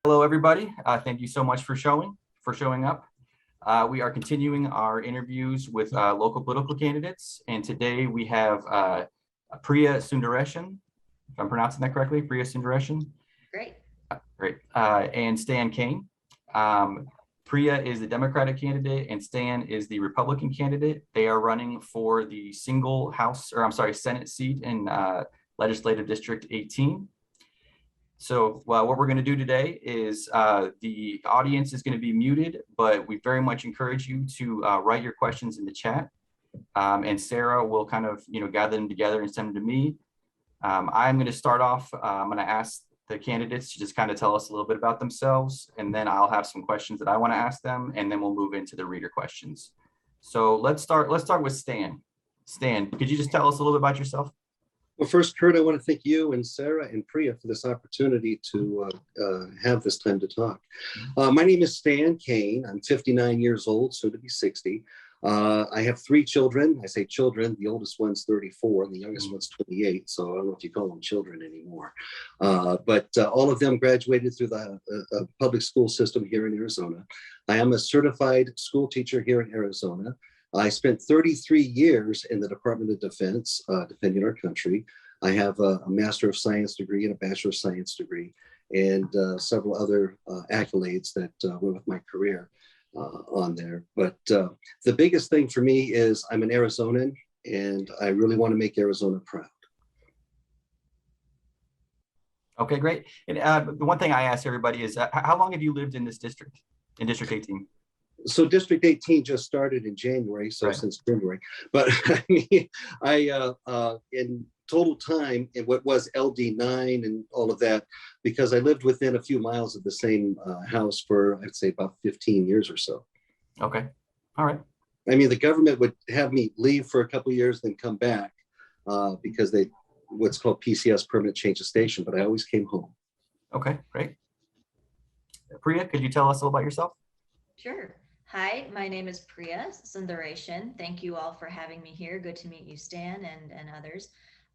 Hello, everybody. Thank you so much for showing up. We are continuing our interviews with local political candidates, and today we have Priya Sundareshan, if I'm pronouncing that correctly, Priya Sundareshan. Great. Great. And Stan Caine. Priya is the Democratic candidate and Stan is the Republican candidate. They are running for the Senate seat in Legislative District 18. So what we're going to do today is the audience is going to be muted, but we very much encourage you to write your questions in the chat. And Sarah will kind of, gather them together and send them to me. I'm going to start off. I'm going to ask the candidates to just kind of tell us a little bit about themselves, and then I'll have some questions that I want to ask them, and then we'll move into the reader questions. So let's start with Stan. Stan, could you just tell us a little bit about yourself? Well, first, Kurt, I want to thank you and Sarah and Priya for this opportunity to have this time to talk. My name is Stan Caine. I'm 59 years old, soon to be 60. I have 3 children. I say children. The oldest one's 34 and the youngest one's 28. So I don't know if you call them children anymore. But all of them graduated through the public school system here in Arizona. I am a certified school teacher here in Arizona. I spent 33 years in the Department of Defense, defending our country. I have a Master of Science degree and a Bachelor of Science degree, and several other accolades that went with my career on there. But the biggest thing for me is I'm an Arizonan, and I really want to make Arizona proud. Okay, great. And the one thing I ask everybody is, how long have you lived in this district, in District 18? So District 18 just started in January, so right. Since January. But I mean, in total time, in what was LD9 and all of that, because I lived within a few miles of the same house for, I'd say, about 15 years or so. Okay, all right. I mean, the government would have me leave for a couple of years, then come back because they, what's called PCS, permanent change of station, but I always came home. Okay, great. Priya, could you tell us a little about yourself? Sure. Hi, my name is Priya Sundareshan. Thank you all for having me here. Good to meet you, Stan, and others.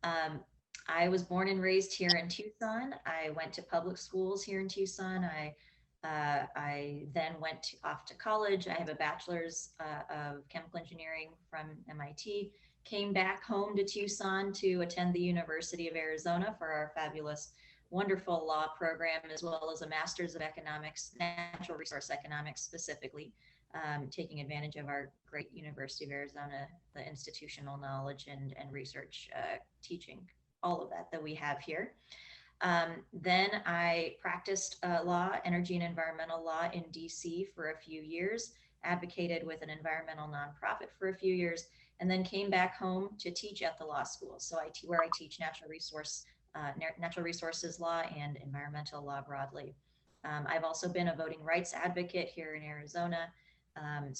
I was born and raised here in Tucson. I went to public schools here in Tucson. I then went off to college. I have a bachelor's of chemical engineering from MIT. Came back home to Tucson to attend the University of Arizona for our fabulous, wonderful law program, as well as a master's of economics, natural resource economics specifically. Taking advantage of our great University of Arizona, the institutional knowledge and research teaching, all of that we have here. Then I practiced law, energy and environmental law in DC for a few years, advocated with an environmental nonprofit for a few years, and then came back home to teach at the law school. So where I teach natural resources law and environmental law broadly. I've also been a voting rights advocate here in Arizona. And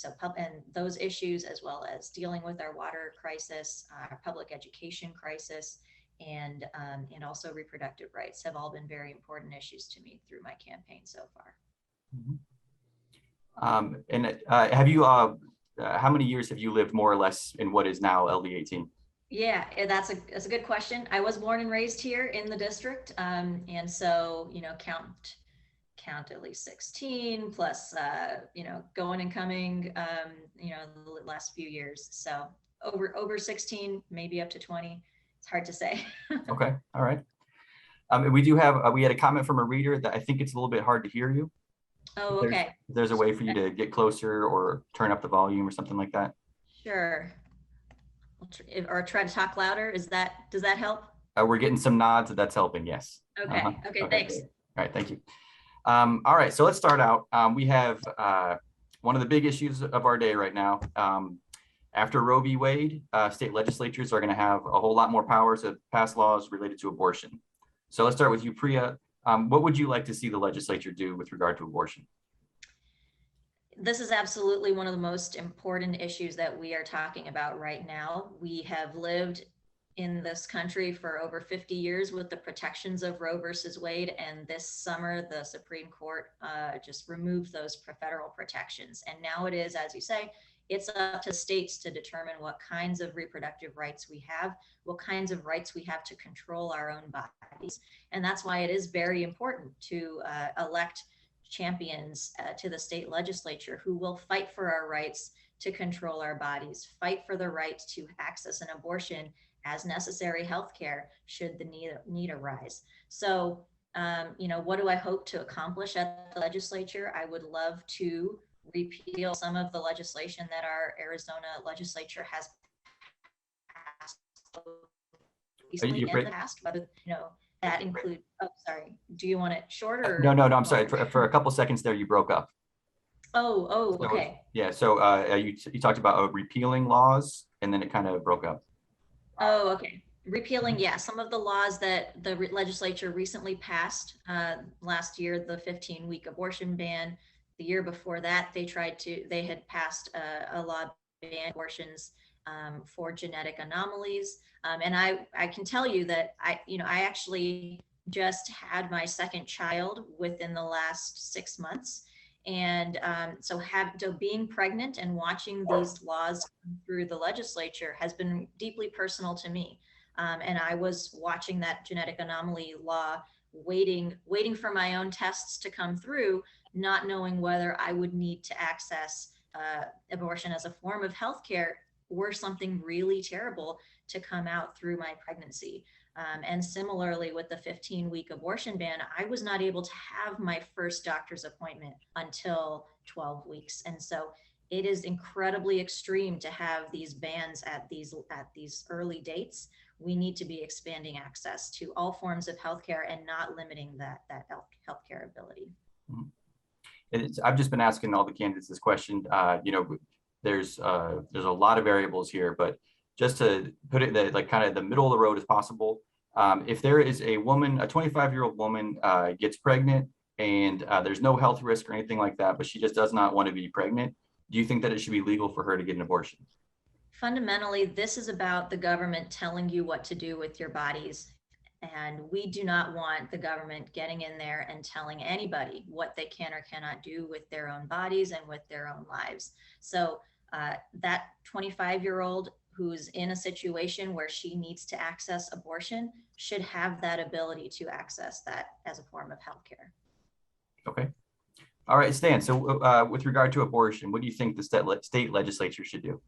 those issues, as well as dealing with our water crisis, our public education crisis, and also reproductive rights have all been very important issues to me through my campaign so far. Have you, how many years have you lived more or less in what is now LD18? Yeah, that's a good question. I was born and raised here in the district, and so count at least 16 plus going and coming the last few years, so over 16, maybe up to 20. It's hard to say. Okay, all right. We had a comment from a reader that I think it's a little bit hard to hear you. Oh, okay. There's a way for you to get closer or turn up the volume or something like that. Sure. Or try to talk louder. Does that help? We're getting some nods that's helping. Yes. Okay. Okay. Thanks. All right. Thank you. All right, so let's start out. We have one of the big issues of our day right now. After Roe v. Wade, state legislatures are going to have a whole lot more powers to pass laws related to abortion. So let's start with you, Priya. What would you like to see the legislature do with regard to abortion? This is absolutely one of the most important issues that we are talking about right now. We have lived in this country for over 50 years with the protections of Roe versus Wade, and this summer the Supreme Court just removed those federal protections. And now it is, as you say, it's up to states to determine what kinds of reproductive rights we have, what kinds of rights we have to control our own bodies. And that's why it is very important to elect champions to the state legislature who will fight for our rights to control our bodies, fight for the right to access an abortion as necessary healthcare should the need arise. So, what do I hope to accomplish at the legislature? I would love to repeal some of the legislation that our Arizona legislature has passed recently in the past, whether, that include, oh, sorry, do you want it short or? No, I'm sorry. For a couple seconds there, you broke up. Oh, okay. Yeah, so you talked about repealing laws, and then it kind of broke up. Oh, okay. Repealing, yeah, some of the laws that the legislature recently passed last year, the 15-week abortion ban. The year before that, they had passed a law banning abortions for genetic anomalies. And I can tell you that I actually just had my second child within the last 6 months. And so being pregnant and watching these laws come through the legislature has been deeply personal to me. And I was watching that genetic anomaly law, waiting for my own tests to come through, not knowing whether I would need to access abortion as a form of healthcare or something really terrible to come out through my pregnancy. And similarly with the 15-week abortion ban, I was not able to have my first doctor's appointment until 12 weeks. And so it is incredibly extreme to have these bans at these early dates. We need to be expanding access to all forms of healthcare and not limiting that healthcare ability. I've just been asking all the candidates this question. There's a lot of variables here, but just to put it like kind of the middle of the road as possible. If there is a woman, a 25-year-old woman gets pregnant and there's no health risk or anything like that, but she just does not want to be pregnant, do you think that it should be legal for her to get an abortion? Fundamentally, this is about the government telling you what to do with your bodies. And we do not want the government getting in there and telling anybody what they can or cannot do with their own bodies and with their own lives. So that 25-year-old who's in a situation where she needs to access abortion should have that ability to access that as a form of healthcare. Okay. All right, Stan. So with regard to abortion, what do you think the state legislature should do?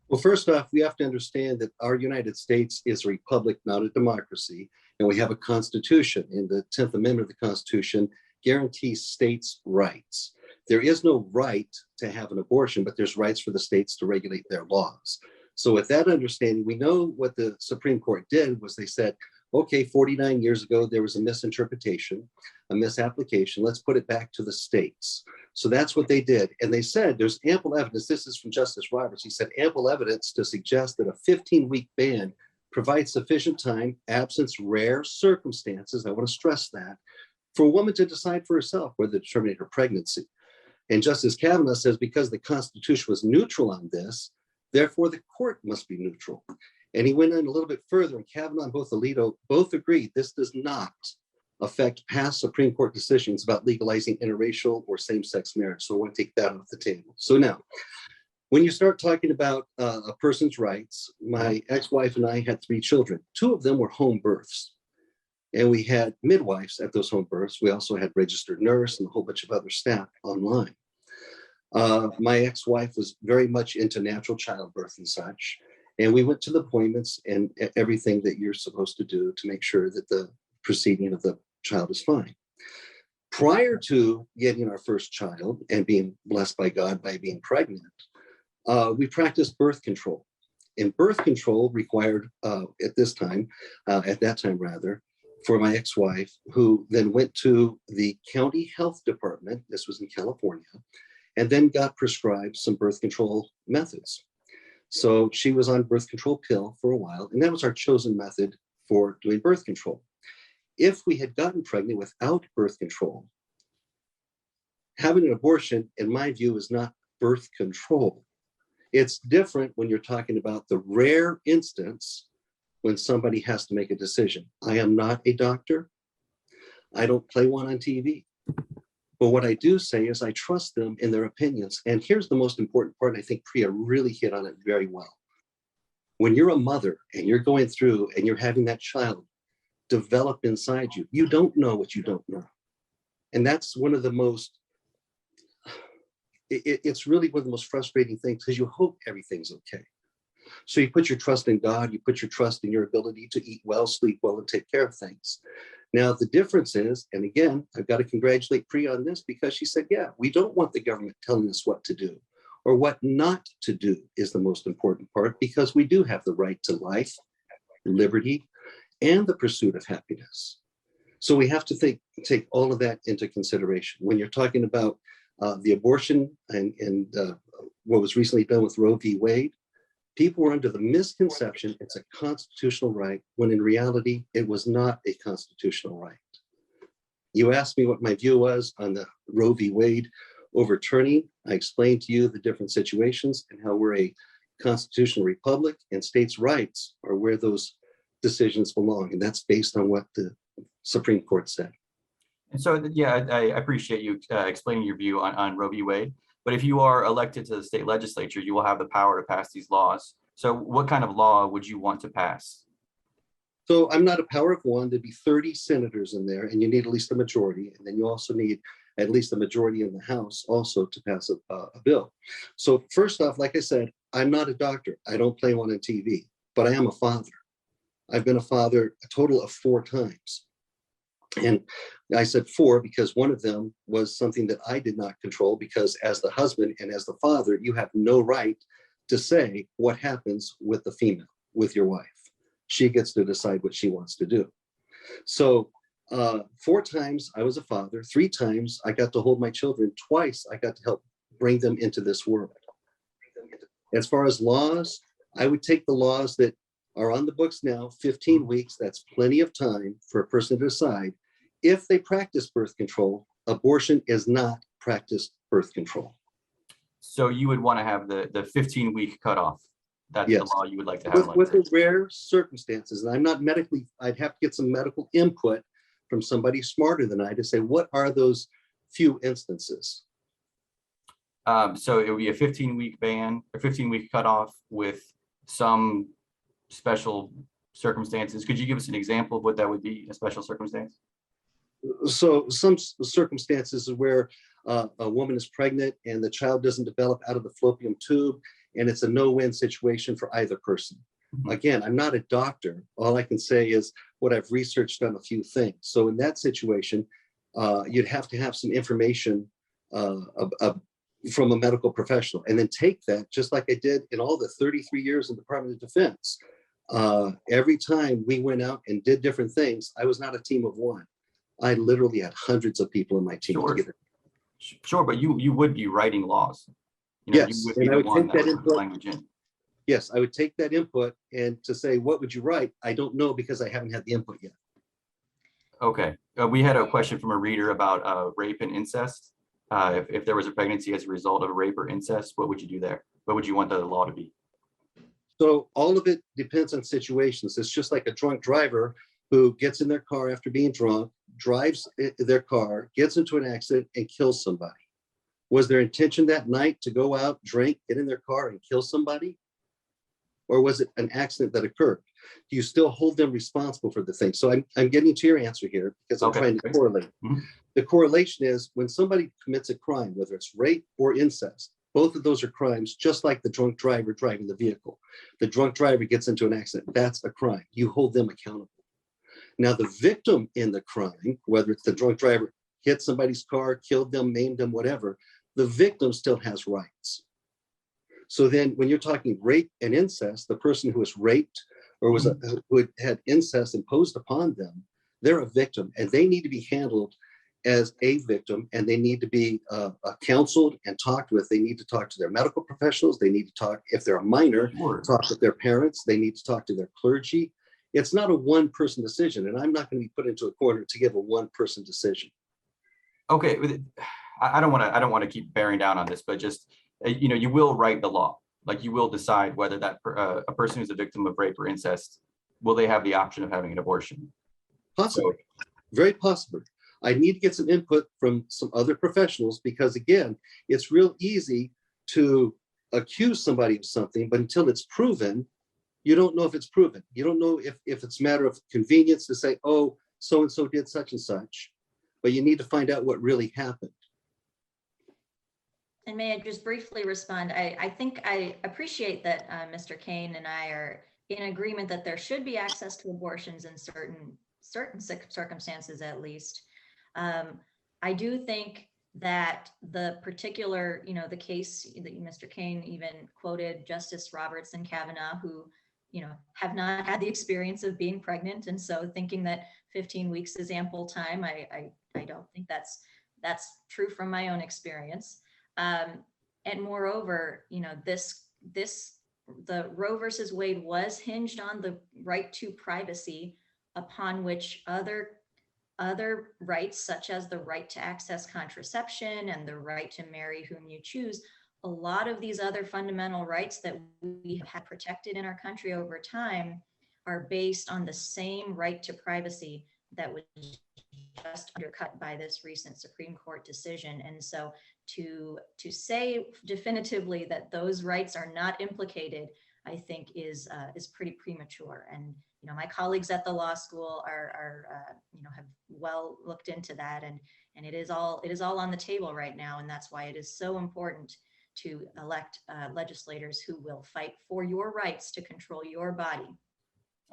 Well, first off, we have to understand that our United States is a republic, not a democracy, and we have a constitution, and the 10th Amendment of the Constitution guarantees states' rights. There is no right to have an abortion, but there's rights for the states to regulate their laws. So with that understanding, we know what the Supreme Court did was they said, okay, 49 years ago, there was a misinterpretation, a misapplication. Let's put it back to the states. So that's what they did. And they said there's ample evidence. This is from Justice Roberts. He said ample evidence to suggest that a 15-week ban provides sufficient time, absence rare circumstances, I want to stress that, for a woman to decide for herself whether to terminate her pregnancy. And Justice Kavanaugh says because the Constitution was neutral on this, therefore the court must be neutral. And he went in a little bit further, and Kavanaugh and both Alito both agreed this does not affect past Supreme Court decisions about legalizing interracial or same-sex marriage. So I want to take that off the table. So now, when you start talking about a person's rights, my ex-wife and I had 3 children. 2 of them were home births. And we had midwives at those home births. We also had registered nurse and a whole bunch of other staff online. My ex-wife was very much into natural childbirth and such. And we went to the appointments and everything that you're supposed to do to make sure that the proceeding of the child is fine. Prior to getting our first child and being blessed by God by being pregnant, we practiced birth control. And birth control required at that time rather, for my ex-wife, who then went to the county health department, this was in California, and then got prescribed some birth control methods. So she was on birth control pill for a while, and that was our chosen method for doing birth control. If we had gotten pregnant without birth control, having an abortion, in my view, is not birth control. It's different when you're talking about the rare instance when somebody has to make a decision. I am not a doctor. I don't play one on TV. But what I do say is I trust them in their opinions. And here's the most important part. I think Priya really hit on it very well. When you're a mother and you're going through and you're having that child develop inside you, you don't know what you don't know. And that's one of the most, it's really one of the most frustrating things, because you hope everything's okay. So you put your trust in God, you put your trust in your ability to eat well, sleep well, and take care of things. Now, the difference is, and again, I've got to congratulate Priya on this, because she said, yeah, we don't want the government telling us what to do, or what not to do is the most important part, because we do have the right to life, liberty, and the pursuit of happiness. So we have to take all of that into consideration. When you're talking about the abortion and what was recently done with Roe v. Wade, people were under the misconception it's a constitutional right, when in reality, it was not a constitutional right. You asked me what my view was on the Roe v. Wade overturning. I explained to you the different situations and how we're a constitutional republic, and states' rights are where those decisions belong. And that's based on what the Supreme Court said. And so, yeah, I appreciate you explaining your view on Roe v. Wade. But if you are elected to the state legislature, you will have the power to pass these laws. So what kind of law would you want to pass? So I'm not a power of one. There'd be 30 senators in there, and you need at least a majority. And then you also need at least a majority in the House also to pass a bill. So first off, like I said, I'm not a doctor. I don't play one on TV, but I am a father. I've been a father a total of 4 times. And I said 4 because one of them was something that I did not control, because as the husband and as the father, you have no right to say what happens with the female, with your wife. She gets to decide what she wants to do. So 4 times I was a father, 3 times I got to hold my children, twice I got to help bring them into this world. As far as laws, I would take the laws that are on the books now, 15 weeks, that's plenty of time for a person to decide. If they practice birth control, abortion is not practiced birth control. So you would want to have the 15-week cutoff. That's yes. The law you would like to have. With the rare circumstances, and I'm not medically, I'd have to get some medical input from somebody smarter than I to say, what are those few instances? So it would be a 15-week ban, or 15-week cutoff with some special circumstances. Could you give us an example of what that would be, a special circumstance? So some circumstances where a woman is pregnant and the child doesn't develop out of the fallopian tube, and it's a no-win situation for either person. Mm-hmm. Again, I'm not a doctor. All I can say is what I've researched on a few things. So in that situation, you'd have to have some information from a medical professional, and then take that, just like I did in all the 33 years in the Department of Defense. Every time we went out and did different things, I was not a team of one. I literally had hundreds of people in my team. Sure, together. Sure, but you would be writing laws. You know, yes, you would be and I would take that input. Language in. Yes, I would take that input, and to say, what would you write? I don't know, because I haven't had the input yet. Okay, we had a question from a reader about rape and incest. If there was a pregnancy as a result of rape or incest, what would you do there? What would you want the law to be? So all of it depends on situations. It's just like a drunk driver who gets in their car after being drunk, drives their car, gets into an accident, and kills somebody. Was their intention that night to go out, drink, get in their car, and kill somebody? Or was it an accident that occurred? Do you still hold them responsible for the thing? So I'm getting to your answer here, because I'm trying to correlate. Mm-hmm. The correlation is when somebody commits a crime, whether it's rape or incest, both of those are crimes, just like the drunk driver driving the vehicle. The drunk driver gets into an accident, that's a crime. You hold them accountable. Now, the victim in the crime, whether it's the drunk driver hit somebody's car, killed them, maimed them, whatever, the victim still has rights. So then when you're talking rape and incest, the person who was raped or who had incest imposed upon them, they're a victim, and they need to be handled as a victim, and they need to be counseled and talked with. They need to talk to their medical professionals. They need to talk, if they're a minor, talk with their parents. They need to talk to their clergy. It's not a one-person decision, and I'm not going to be put into a corner to give a one-person decision. Okay, I don't want to keep bearing down on this, but just you will write the law. Like, you will decide whether that a person who's a victim of rape or incest, will they have the option of having an abortion? Possibly, very possible. I need to get some input from some other professionals, because again, it's real easy to accuse somebody of something, but until it's proven, you don't know if it's proven. You don't know if it's a matter of convenience to say, oh, so-and-so did such and such. but you need to find out what really happened. And may I just briefly respond? I think I appreciate that Mr. Caine and I are in agreement that there should be access to abortions in certain circumstances, at least. I do think that the particular, the case that Mr. Caine even quoted Justice Roberts and Kavanaugh, who, have not had the experience of being pregnant. And so thinking that 15 weeks is ample time, I don't think that's true from my own experience. And moreover, the Roe versus Wade was hinged on the right to privacy, upon which other rights, such as the right to access contraception and the right to marry whom you choose, a lot of these other fundamental rights that we have had protected in our country over time are based on the same right to privacy that was just undercut by this recent Supreme Court decision. And so to say definitively that those rights are not implicated, I think is pretty premature. And my colleagues at the law school are have well looked into that, and it is all on the table right now, and that's why it is so important to elect legislators who will fight for your rights to control your body.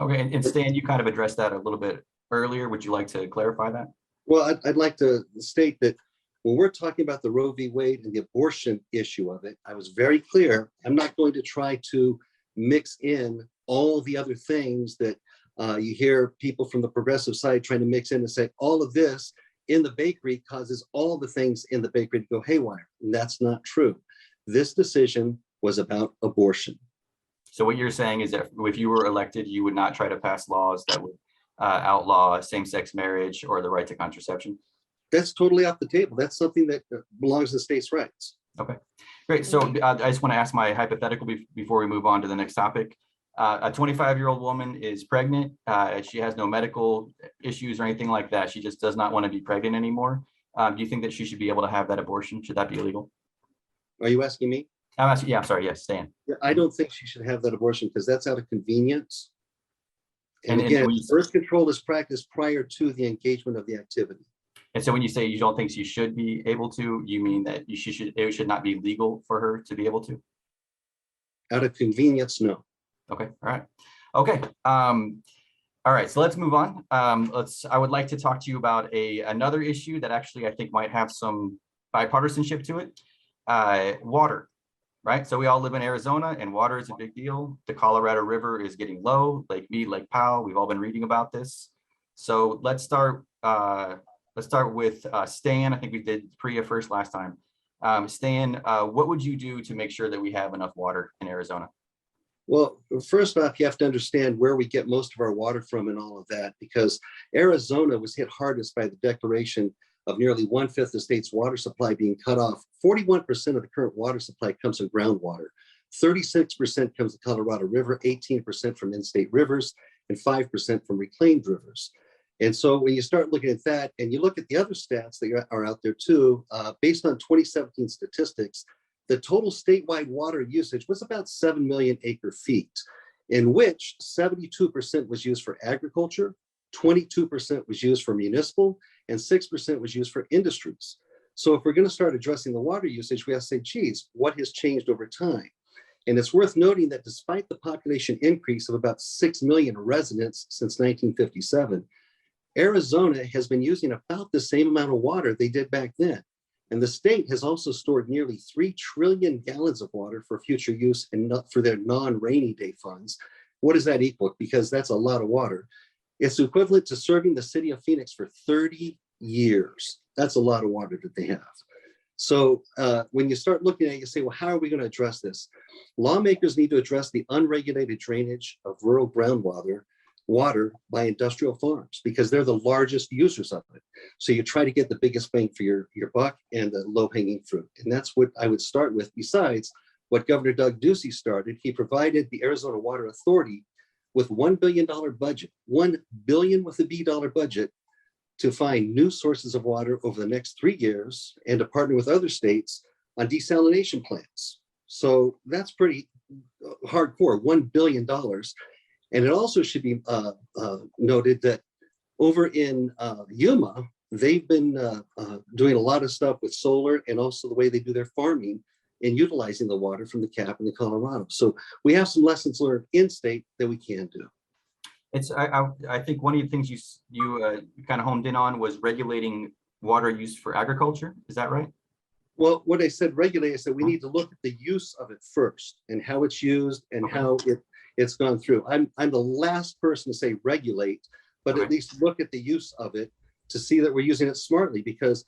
Okay, and Stan, you kind of addressed that a little bit earlier. Would you like to clarify that? Well, I'd like to state that when we're talking about the Roe v. Wade and the abortion issue of it, I was very clear. I'm not going to try to mix in all the other things that you hear people from the progressive side trying to mix in and say all of this in the bakery causes all the things in the bakery to go haywire. And that's not true. This decision was about abortion. So what you're saying is that if you were elected, you would not try to pass laws that would outlaw same-sex marriage or the right to contraception? That's totally off the table. That's something that belongs to states' rights. Okay, great. So I just want to ask my hypothetical before we move on to the next topic. A 25-year-old woman is pregnant. She has no medical issues or anything like that. She just does not want to be pregnant anymore. Do you think that she should be able to have that abortion? Should that be illegal? Are you asking me? I'm asking, yeah, I'm sorry. Yes, Stan. Yeah, I don't think she should have that abortion because that's out of convenience. And And again, when you- birth control is practiced prior to the engagement of the activity. And so when you say you don't think she should be able to, you mean that it should not be legal for her to be able to? Out of convenience, no. Okay, all right. Okay. All right, so let's move on. I would like to talk to you about another issue that actually I think might have some bipartisanship to it. Water, right? So we all live in Arizona and water is a big deal. The Colorado River is getting low, Lake Mead, Lake Powell. We've all been reading about this. So let's start with Stan. I think we did Priya first last time. Stan, what would you do to make sure that we have enough water in Arizona? Well, first off, you have to understand where we get most of our water from and all of that, because Arizona was hit hardest by the declaration of nearly 1/5 of the state's water supply being cut off. 41% of the current water supply comes from groundwater. 36% comes from the Colorado River, 18% from in-state rivers, and 5% from reclaimed rivers. And so when you start looking at that, and you look at the other stats that are out there too, based on 2017 statistics, the total statewide water usage was about 7 million acre feet, in which 72% was used for agriculture, 22% was used for municipal, and 6% was used for industries. So if we're going to start addressing the water usage, we have to say, geez, what has changed over time? And it's worth noting that despite the population increase of about 6 million residents since 1957, Arizona has been using about the same amount of water they did back then. And the state has also stored nearly 3 trillion gallons of water for future use and not for their non-rainy day funds. What does that equal? Because that's a lot of water. It's equivalent to serving the city of Phoenix for 30 years. That's a lot of water that they have. So when you start looking at it, you say, well, how are we going to address this? Lawmakers need to address the unregulated drainage of rural groundwater by industrial farms, because they're the largest users of it. So you try to get the biggest bang for your buck and the low-hanging fruit. And that's what I would start with. Besides what Governor Doug Ducey started, he provided the Arizona Water Authority with $1 billion budget, $1 billion with a B dollar budget, to find new sources of water over the next 3 years and to partner with other states on desalination plants. So that's pretty hardcore, $1 billion. And it also should be noted that over in Yuma, they've been doing a lot of stuff with solar and also the way they do their farming and utilizing the water from the cap in the Colorado. So we have some lessons learned in state that we can do. I think one of the things you kind of honed in on was regulating water use for agriculture. Is that right? Well, what I said regulate is that we need to look at the use of it first and how it's used and Okay. how it's gone through. I'm the last person to say regulate, but Okay. at least look at the use of it to see that we're using it smartly, because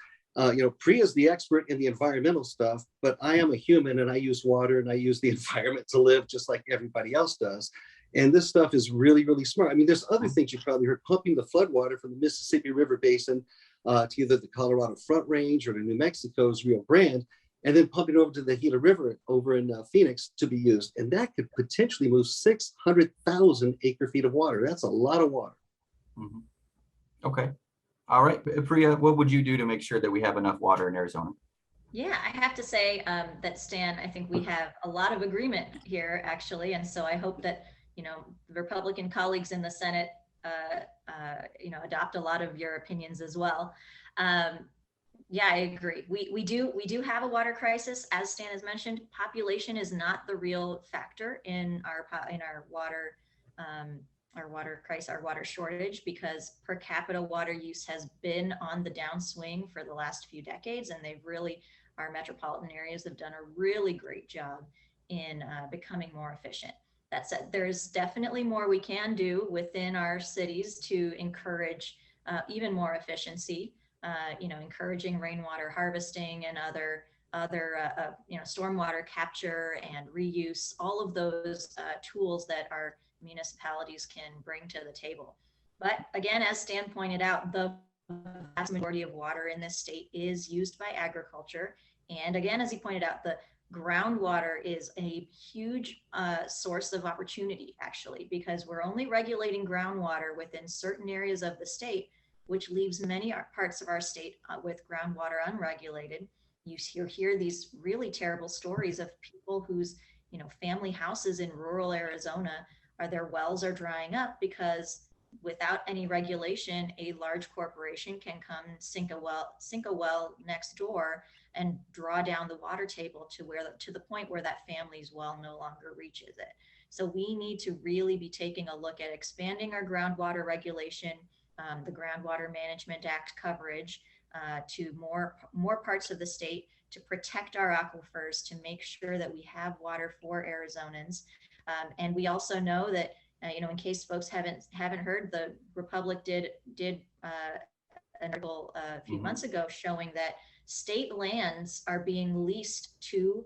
Priya is the expert in the environmental stuff, but I am a human and I use water and I use the environment to live just like everybody else does. And this stuff is really, really smart. I mean, there's other things you probably heard, pumping the floodwater from the Mississippi River Basin to either the Colorado Front Range or to New Mexico's Rio Grande, and then pumping over to the Gila River over in Phoenix to be used. And that could potentially move 600,000 acre feet of water. That's a lot of water. Mm-hmm. Okay. All right. Priya, what would you do to make sure that we have enough water in Arizona? Yeah, I have to say that, Stan, I think we have a lot of agreement here, actually. And so I hope that, the Republican colleagues in the Senate, adopt a lot of your opinions as well. Yeah, I agree. We do have a water crisis. As Stan has mentioned, population is not the real factor in our water crisis, our water shortage, because per capita water use has been on the downswing for the last few decades, and our metropolitan areas have done a really great job in becoming more efficient. That said, there's definitely more we can do within our cities to encourage even more efficiency. Encouraging rainwater harvesting and other stormwater capture and reuse, all of those tools that our municipalities can bring to the table. But again, as Stan pointed out, the vast majority of water in this state is used by agriculture. And again, as he pointed out, the groundwater is a huge source of opportunity, actually, because we're only regulating groundwater within certain areas of the state, which leaves many parts of our state with groundwater unregulated. You hear these really terrible stories of people whose family houses in rural Arizona their wells are drying up because without any regulation, a large corporation can come and sink a well next door and draw down the water table to the point where that family's well no longer reaches it. So we need to really be taking a look at expanding our groundwater regulation, the Groundwater Management Act coverage to more parts of the state, to protect our aquifers, to make sure that we have water for Arizonans. And we also know that, in case folks haven't heard, the Republic did an article a few months ago showing that state lands are being leased to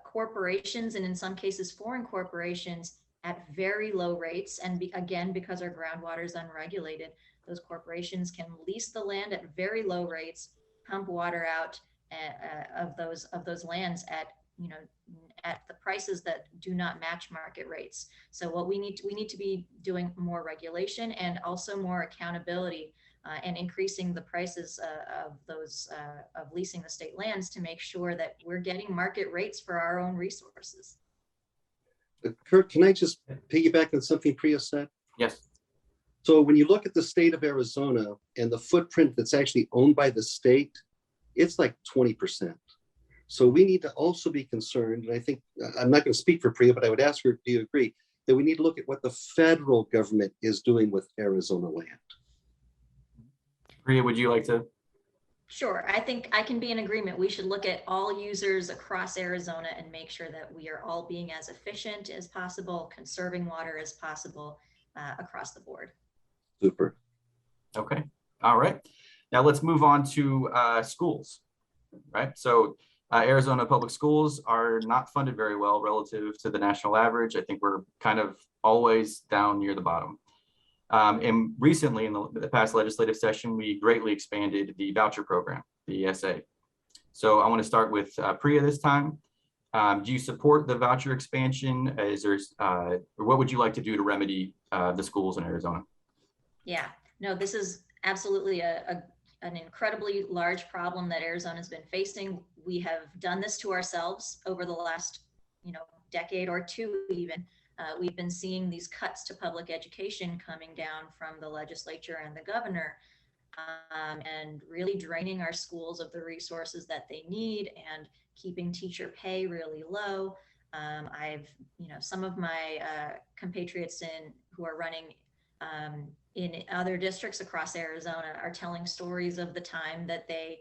corporations, and in some cases foreign corporations, at very low rates. And again, because our groundwater is unregulated, those corporations can lease the land at very low rates, pump water out of those lands at the prices that do not match market rates. So what we need to be doing more regulation and also more accountability and increasing the prices of leasing the state lands to make sure that we're getting market rates for our own resources. Kurt, can I just piggyback on something Priya said? Yes. So when you look at the state of Arizona and the footprint that's actually owned by the state, it's like 20%. So we need to also be concerned, and I think, I'm not going to speak for Priya, but I would ask her, do you agree, that we need to look at what the federal government is doing with Arizona land? Priya, would you like to? Sure, I think I can be in agreement. We should look at all users across Arizona and make sure that we are all being as efficient as possible, conserving water as possible across the board. Super. Okay. All right. Now let's move on to schools, right? So Arizona public schools are not funded very well relative to the national average. I think we're kind of always down near the bottom. And recently in the past legislative session, we greatly expanded the voucher program, the ESA. So I want to start with Priya this time. Do you support the voucher expansion? Or what would you like to do to remedy the schools in Arizona? Yeah, no, this is absolutely an incredibly large problem that Arizona's been facing. We have done this to ourselves over the last, decade or two even. We've been seeing these cuts to public education coming down from the legislature and the governor. and really draining our schools of the resources that they need and keeping teacher pay really low. I've, some of my compatriots who are running in other districts across Arizona are telling stories of the time that they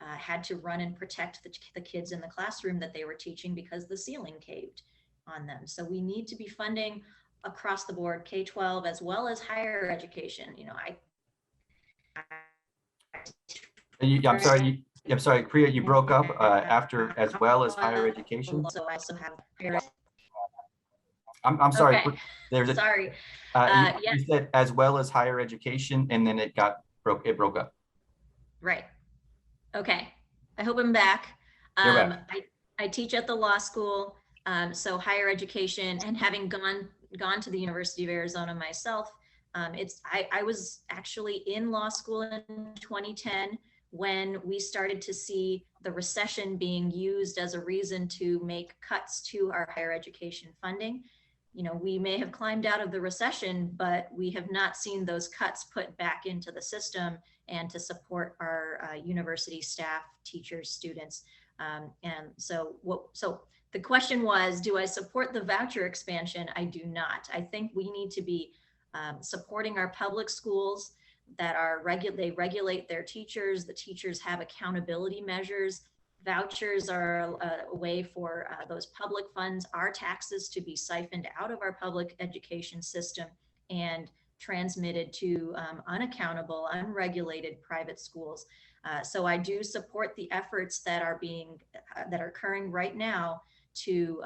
had to run and protect the kids in the classroom that they were teaching because the ceiling caved on them. So we need to be funding across the board, K-12 as well as higher education. I'm sorry, Priya, you broke up after as well as higher education. So I also have higher. I'm sorry. Okay. There's a, Sorry. you said as well as higher education, and then it broke up. Right. Okay. I hope I'm back. You're back. I teach at the law school, so higher education, and having gone to the University of Arizona myself, I was actually in law school in 2010 when we started to see the recession being used as a reason to make cuts to our higher education funding. We may have climbed out of the recession, but we have not seen those cuts put back into the system and to support our university staff, teachers, students. And so the question was, do I support the voucher expansion? I do not. I think we need to be supporting our public schools that they regulate their teachers. The teachers have accountability measures. Vouchers are a way for those public funds, our taxes, to be siphoned out of our public education system and transmitted to unaccountable, unregulated private schools. So I do support the efforts that are occurring right now to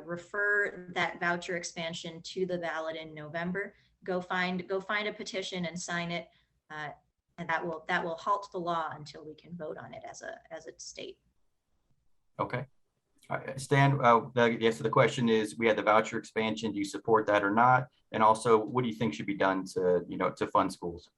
refer that voucher expansion to the ballot in November. Go find a petition and sign it, and that will halt the law until we can vote on it as a state. Okay. Stan, yes, so the question is, we had the voucher expansion. Do you support that or not? And also, what do you think should be done to fund schools?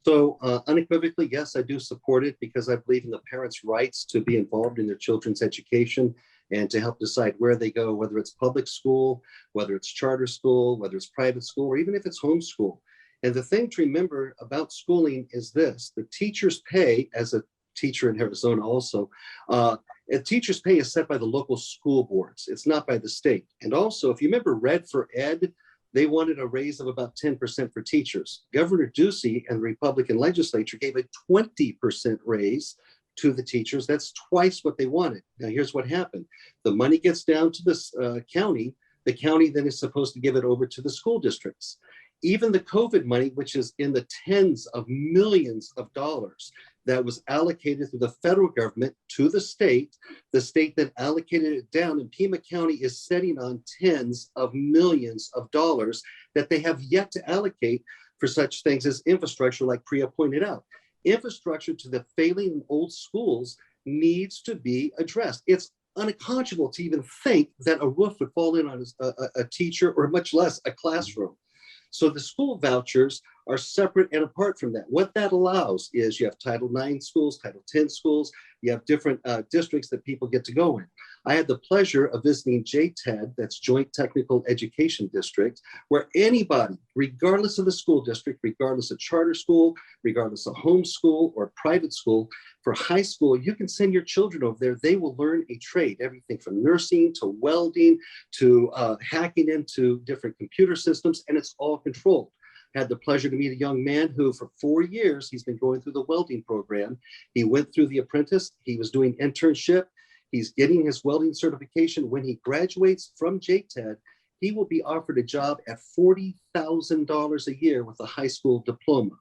So unequivocally, yes, I do support it because I believe in the parents' rights to be involved in their children's education and to help decide where they go, whether it's public school, whether it's charter school, whether it's private school, or even if it's homeschool. And the thing to remember about schooling is this: the teacher's pay, as a teacher in Arizona also, a teacher's pay is set by the local school boards. It's not by the state. And also, if you remember Red for Ed, they wanted a raise of about 10% for teachers. Governor Ducey and the Republican legislature gave a 20% raise to the teachers. That's twice what they wanted. Now, here's what happened. The money gets down to this county. The county then is supposed to give it over to the school districts. Even the COVID money, which is in the tens of millions of dollars that was allocated through the federal government to the state then allocated it down, and Pima County is sitting on tens of millions of dollars that they have yet to allocate for such things as infrastructure, like Priya pointed out. Infrastructure to the failing old schools needs to be addressed. It's unconscionable to even think that a roof would fall in on a teacher, or much less a classroom. So the school vouchers are separate and apart from that. What that allows is you have Title IX schools, Title X schools, you have different districts that people get to go in. I had the pleasure of visiting JTED, that's Joint Technical Education District, where anybody, regardless of the school district, regardless of charter school, regardless of homeschool or private school, for high school, you can send your children over there. They will learn a trade, everything from nursing to welding to hacking into different computer systems, and it's all controlled. Had the pleasure to meet a young man who for 4 years, he's been going through the welding program. He went through the apprentice, he was doing internship, he's getting his welding certification. When he graduates from JTED, he will be offered a job at $40,000 a year with a high school diploma.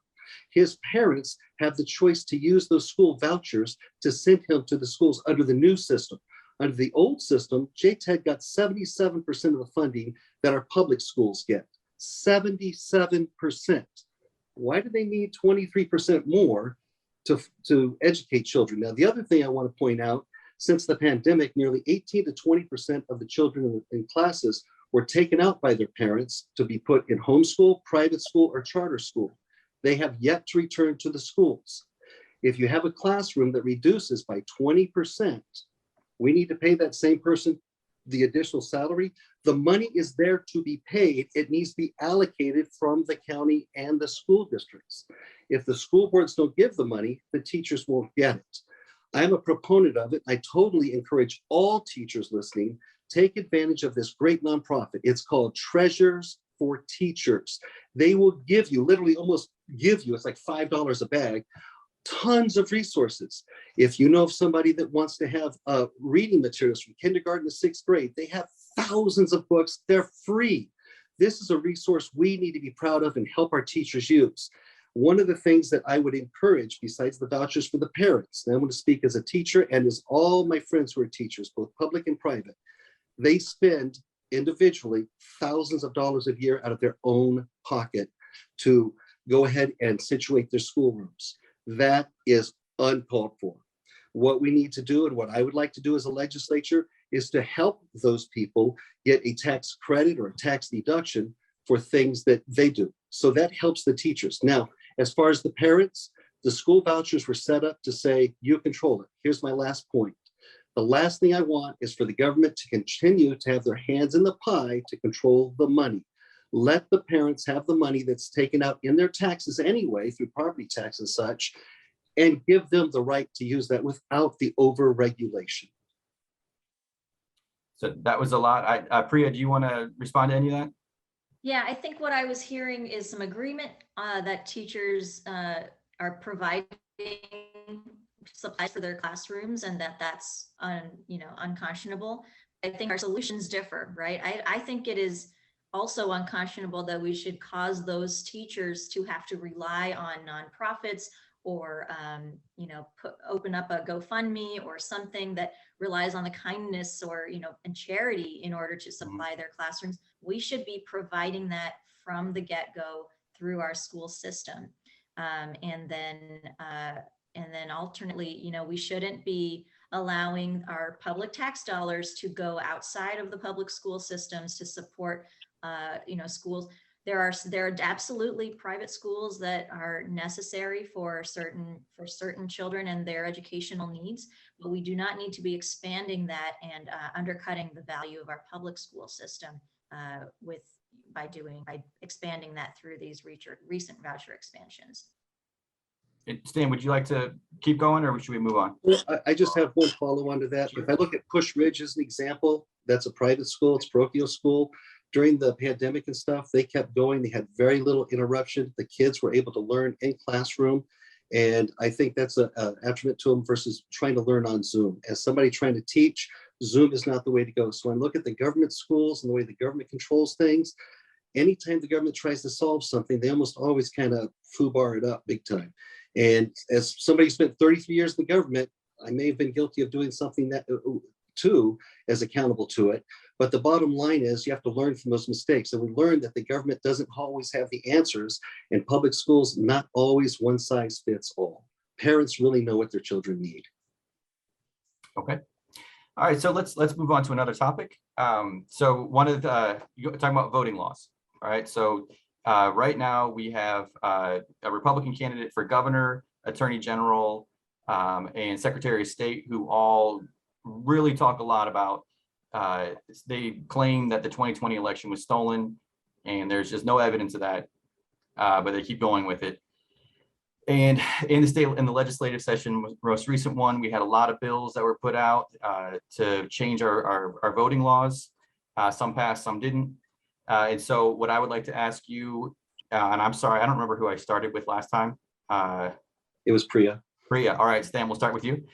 His parents have the choice to use those school vouchers to send him to the schools under the new system. Under the old system, JTED got 77% of the funding that our public schools get. 77%. Why do they need 23% more to educate children? Now, the other thing I want to point out, since the pandemic, nearly 18 to 20% of the children in classes were taken out by their parents to be put in homeschool, private school, or charter school. They have yet to return to the schools. If you have a classroom that reduces by 20%, we need to pay that same person the additional salary. The money is there to be paid. It needs to be allocated from the county and the school districts. If the school boards don't give the money, the teachers won't get it. I'm a proponent of it. I totally encourage all teachers listening, take advantage of this great nonprofit. It's called Treasures for Teachers. They will give you, literally almost give you, it's like $5 a bag, tons of resources. If you know of somebody that wants to have reading materials from kindergarten to 6th grade, they have thousands of books. They're free. This is a resource we need to be proud of and help our teachers use. One of the things that I would encourage, besides the vouchers for the parents, and I'm going to speak as a teacher and as all my friends who are teachers, both public and private, they spend individually thousands of dollars a year out of their own pocket to go ahead and situate their schoolrooms. That is uncalled for. What we need to do, and what I would like to do as a legislature, is to help those people get a tax credit or a tax deduction for things that they do. So that helps the teachers. Now, as far as the parents, the school vouchers were set up to say, you control it. Here's my last point. The last thing I want is for the government to continue to have their hands in the pie to control the money. Let the parents have the money that's taken out in their taxes anyway, through property tax and such, and give them the right to use that without the over-regulation. So that was a lot. Priya, do you want to respond to any of that? Yeah, I think what I was hearing is some agreement that teachers are providing supplies for their classrooms, and that's unconscionable. I think our solutions differ, right? I think it is also unconscionable that we should cause those teachers to have to rely on nonprofits or open up a GoFundMe or something that relies on the kindness or and charity in order to supply their classrooms. We should be providing that from the get-go through our school system, and then alternately, we shouldn't be allowing our public tax dollars to go outside of the public school systems to support schools. There are absolutely private schools that are necessary for certain children and their educational needs, but we do not need to be expanding that and undercutting the value of our public school system by expanding that through these recent voucher expansions. Stan, would you like to keep going, or should we move on? Well, I just have one follow-on to that. If I look at Push Ridge as an example, that's a private school, it's parochial school. During the pandemic and stuff, they kept going. They had very little interruption. The kids were able to learn in classroom. And I think that's an attribute to them versus trying to learn on Zoom. As somebody trying to teach, Zoom is not the way to go. So when I look at the government schools and the way the government controls things, anytime the government tries to solve something, they almost always kind of foobar it up big time. And as somebody who spent 33 years in the government, I may have been guilty of doing something that too, as accountable to it. But the bottom line is you have to learn from those mistakes. And we learned that the government doesn't always have the answers, and public schools, not always one size fits all. Parents really know what their children need. Okay. All right, so let's move on to another topic. So one of you're talking about voting laws. All right, so right now we have a Republican candidate for governor, attorney general, and secretary of state who all really talk a lot about they claim that the 2020 election was stolen, and there's just no evidence of that, but they keep going with it. And in the legislative session, most recent one, we had a lot of bills that were put out to change our voting laws. Some passed, some didn't. And so what I would like to ask you, and I'm sorry, I don't remember who I started with last time. It was Priya. Priya. All right, Stan, we'll start with you.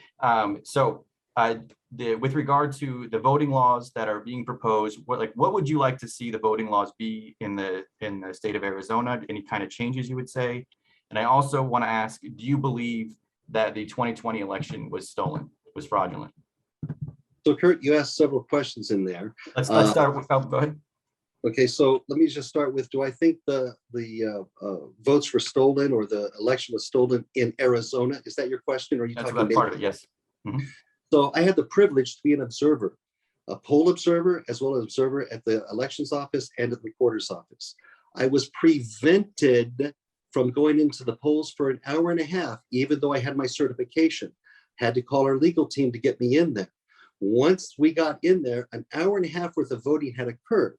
With regard to the voting laws that are being proposed, what would you like to see the voting laws be in the state of Arizona? Any kind of changes you would say? And I also want to ask, do you believe that the 2020 election was stolen, was fraudulent? So Kurt, you asked several questions in there. Let's start with, go ahead. Okay, so let me just start with, do I think the votes were stolen or the election was stolen in Arizona? Is that your question? Or are you That's talking part of it, yes. Mm-hmm. So I had the privilege to be an observer, a poll observer, as well as observer at the elections office and at the recorder's office. I was prevented from going into the polls for an hour and a half, even though I had my certification. Had to call our legal team to get me in there. Once we got in there, an hour and a half worth of voting had occurred.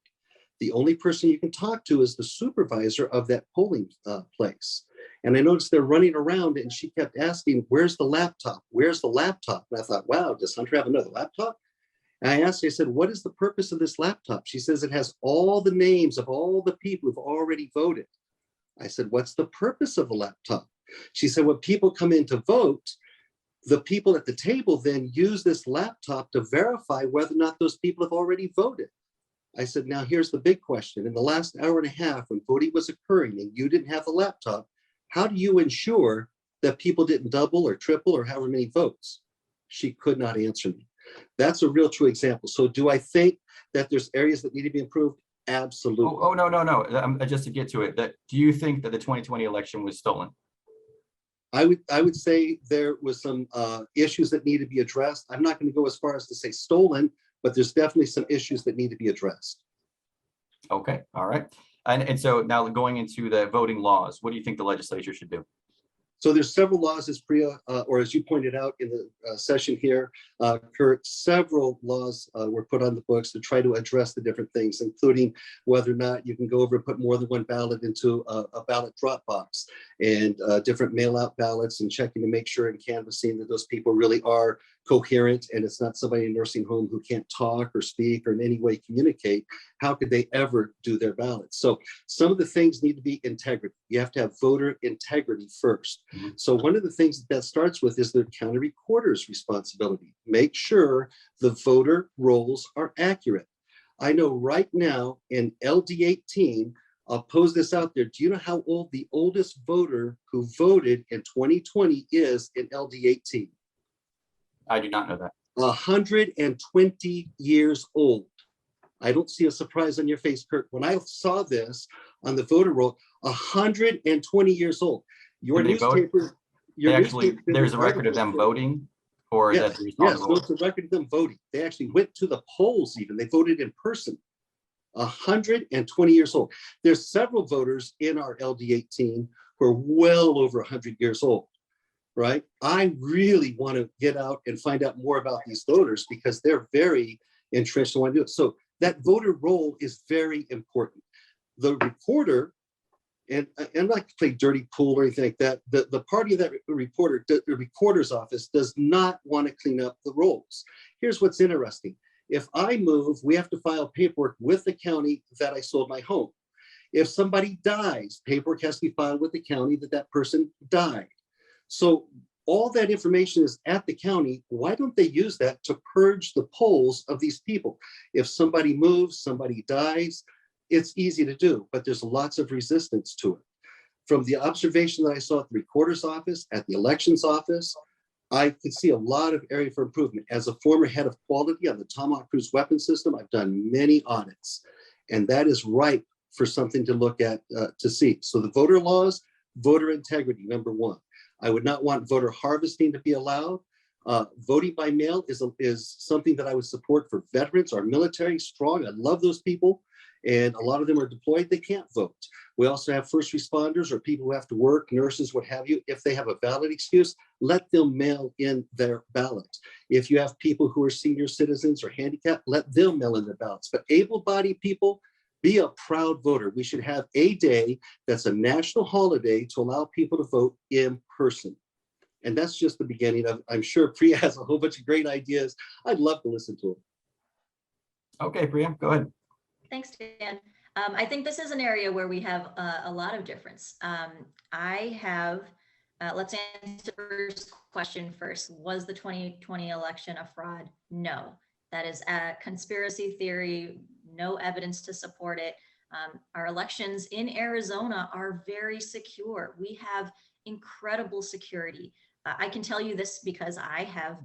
The only person you can talk to is the supervisor of that polling place. And I noticed they're running around and she kept asking, where's the laptop? Where's the laptop? And I thought, wow, does Hunter have another laptop? And I asked her, I said, what is the purpose of this laptop? She says it has all the names of all the people who've already voted. I said, what's the purpose of the laptop? She said, when people come in to vote, the people at the table then use this laptop to verify whether or not those people have already voted. I said, now here's the big question. In the last hour and a half when voting was occurring and you didn't have the laptop, how do you ensure that people didn't double or triple or however many votes? She could not answer me. That's a real true example. So do I think that there's areas that need to be improved? Absolutely. Oh, no. Just to get to it, do you think that the 2020 election was stolen? I would say there was some issues that need to be addressed. I'm not going to go as far as to say stolen, but there's definitely some issues that need to be addressed. Okay, all right. And so now going into the voting laws, what do you think the legislature should do? So there's several laws, as Priya, or as you pointed out in the session here, Kurt, several laws were put on the books to try to address the different things, including whether or not you can go over and put more than one ballot into a ballot drop box, and different mail-out ballots, and checking to make sure and canvassing that those people really are coherent and it's not somebody in a nursing home who can't talk or speak or in any way communicate. How could they ever do their ballots? So some of the things need to be integrity. You have to have voter integrity first. Mm-hmm. So one of the things that starts with is the county recorder's responsibility. Make sure the voter rolls are accurate. I know right now in LD 18, I'll pose this out there. Do you know how old the oldest voter who voted in 2020 is in LD 18? I do not know that. 120 years old. I don't see a surprise on your face, Kurt. When I saw this on the voter roll, 120 years old. Your newspaper, there's a record of them voting, or yes, yes, there's a record of them voting. They actually went to the polls even. They voted in person. 120 years old. There's several voters in our LD 18 who are well over 100 years old. Right? I really want to get out and find out more about these voters because they're very entrenched and want to do it. So that voter roll is very important. The reporter, and I'm not going to play dirty pool or anything like that, the party of that reporter, the recorder's office does not want to clean up the rolls. Here's what's interesting. If I move, we have to file paperwork with the county that I sold my home. If somebody dies, paperwork has to be filed with the county that that person died. So all that information is at the county. Why don't they use that to purge the polls of these people? If somebody moves, somebody dies, it's easy to do, but there's lots of resistance to it. From the observation that I saw at the recorder's office, at the elections office, I could see a lot of area for improvement. As a former head of quality on the Tomahawk Cruise weapon system, I've done many audits, and that is ripe for something to look at to see. So the voter laws, voter integrity, number one. I would not want voter harvesting to be allowed. Voting by mail is something that I would support for veterans. Our military, strong. I love those people. And a lot of them are deployed. They can't vote. We also have first responders or people who have to work, nurses, what have you. If they have a valid excuse, let them mail in their ballots. If you have people who are senior citizens or handicapped, let them mail in their ballots. But able-bodied people, be a proud voter. We should have a day that's a national holiday to allow people to vote in person. And that's just the beginning of, I'm sure Priya has a whole bunch of great ideas. I'd love to listen to them. Okay, Priya, go ahead. Thanks, Dan. I think this is an area where we have a lot of difference. I have, let's answer the first question first. Was the 2020 election a fraud? No, that is a conspiracy theory. No evidence to support it. Our elections in Arizona are very secure. We have incredible security. I can tell you this because I have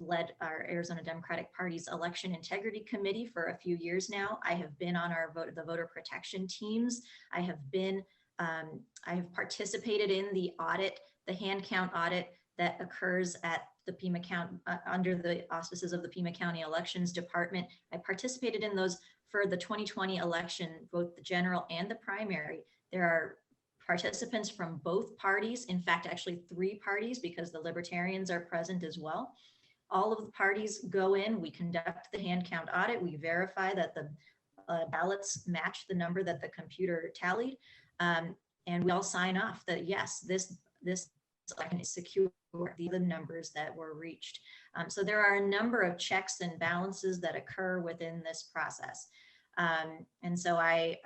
led our Arizona Democratic Party's election integrity committee for a few years now. I have been on the voter protection teams. I have participated in the audit, the hand count audit that occurs at the Pima County, under the auspices of the Pima County Elections Department. I participated in those for the 2020 election, both the general and the primary. There are participants from both parties, in fact, actually 3 parties, because the Libertarians are present as well. all of the parties go in, we conduct the hand count audit, we verify that the ballots match the number that the computer tallied, and we all sign off that yes, this election is secure. These are the numbers that were reached. So there are a number of checks and balances that occur within this process. And so I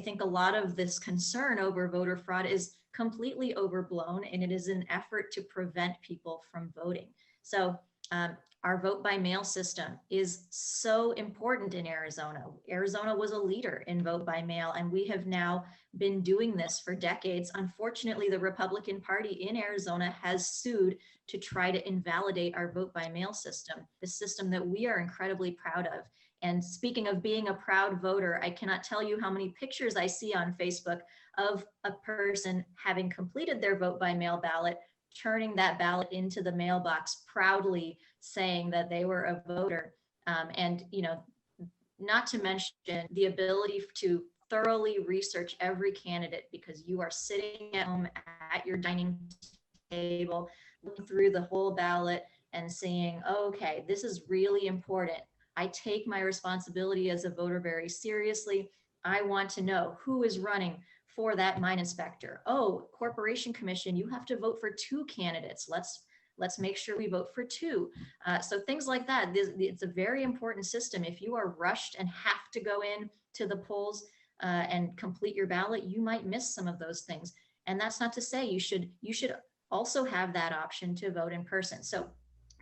think a lot of this concern over voter fraud is completely overblown, and it is an effort to prevent people from voting. So our vote by mail system is so important in Arizona. Arizona was a leader in vote by mail, and we have now been doing this for decades. Unfortunately, the Republican Party in Arizona has sued to try to invalidate our vote by mail system, the system that we are incredibly proud of. And speaking of being a proud voter, I cannot tell you how many pictures I see on Facebook of a person having completed their vote by mail ballot, turning that ballot into the mailbox, proudly saying that they were a voter. And, you know, not to mention the ability to thoroughly research every candidate, because you are sitting at home at your dining table, looking through the whole ballot and saying, okay, this is really important. I take my responsibility as a voter very seriously. I want to know who is running for that mine inspector. Oh, Corporation Commission, you have to vote for 2 candidates. Let's make sure we vote for 2. So things like that. It's a very important system. If you are rushed and have to go in to the polls and complete your ballot, you might miss some of those things. And that's not to say you should also have that option to vote in person. So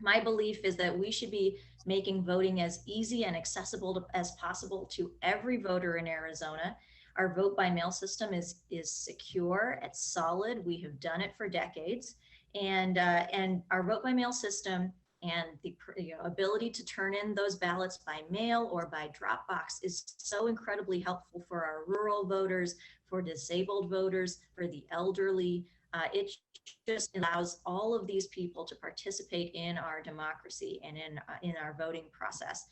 my belief is that we should be making voting as easy and accessible as possible to every voter in Arizona. Our vote by mail system is secure, it's solid. We have done it for decades. And our vote by mail system and the ability to turn in those ballots by mail or by drop box is so incredibly helpful for our rural voters, for disabled voters, for the elderly. It just allows all of these people to participate in our democracy and in our voting process.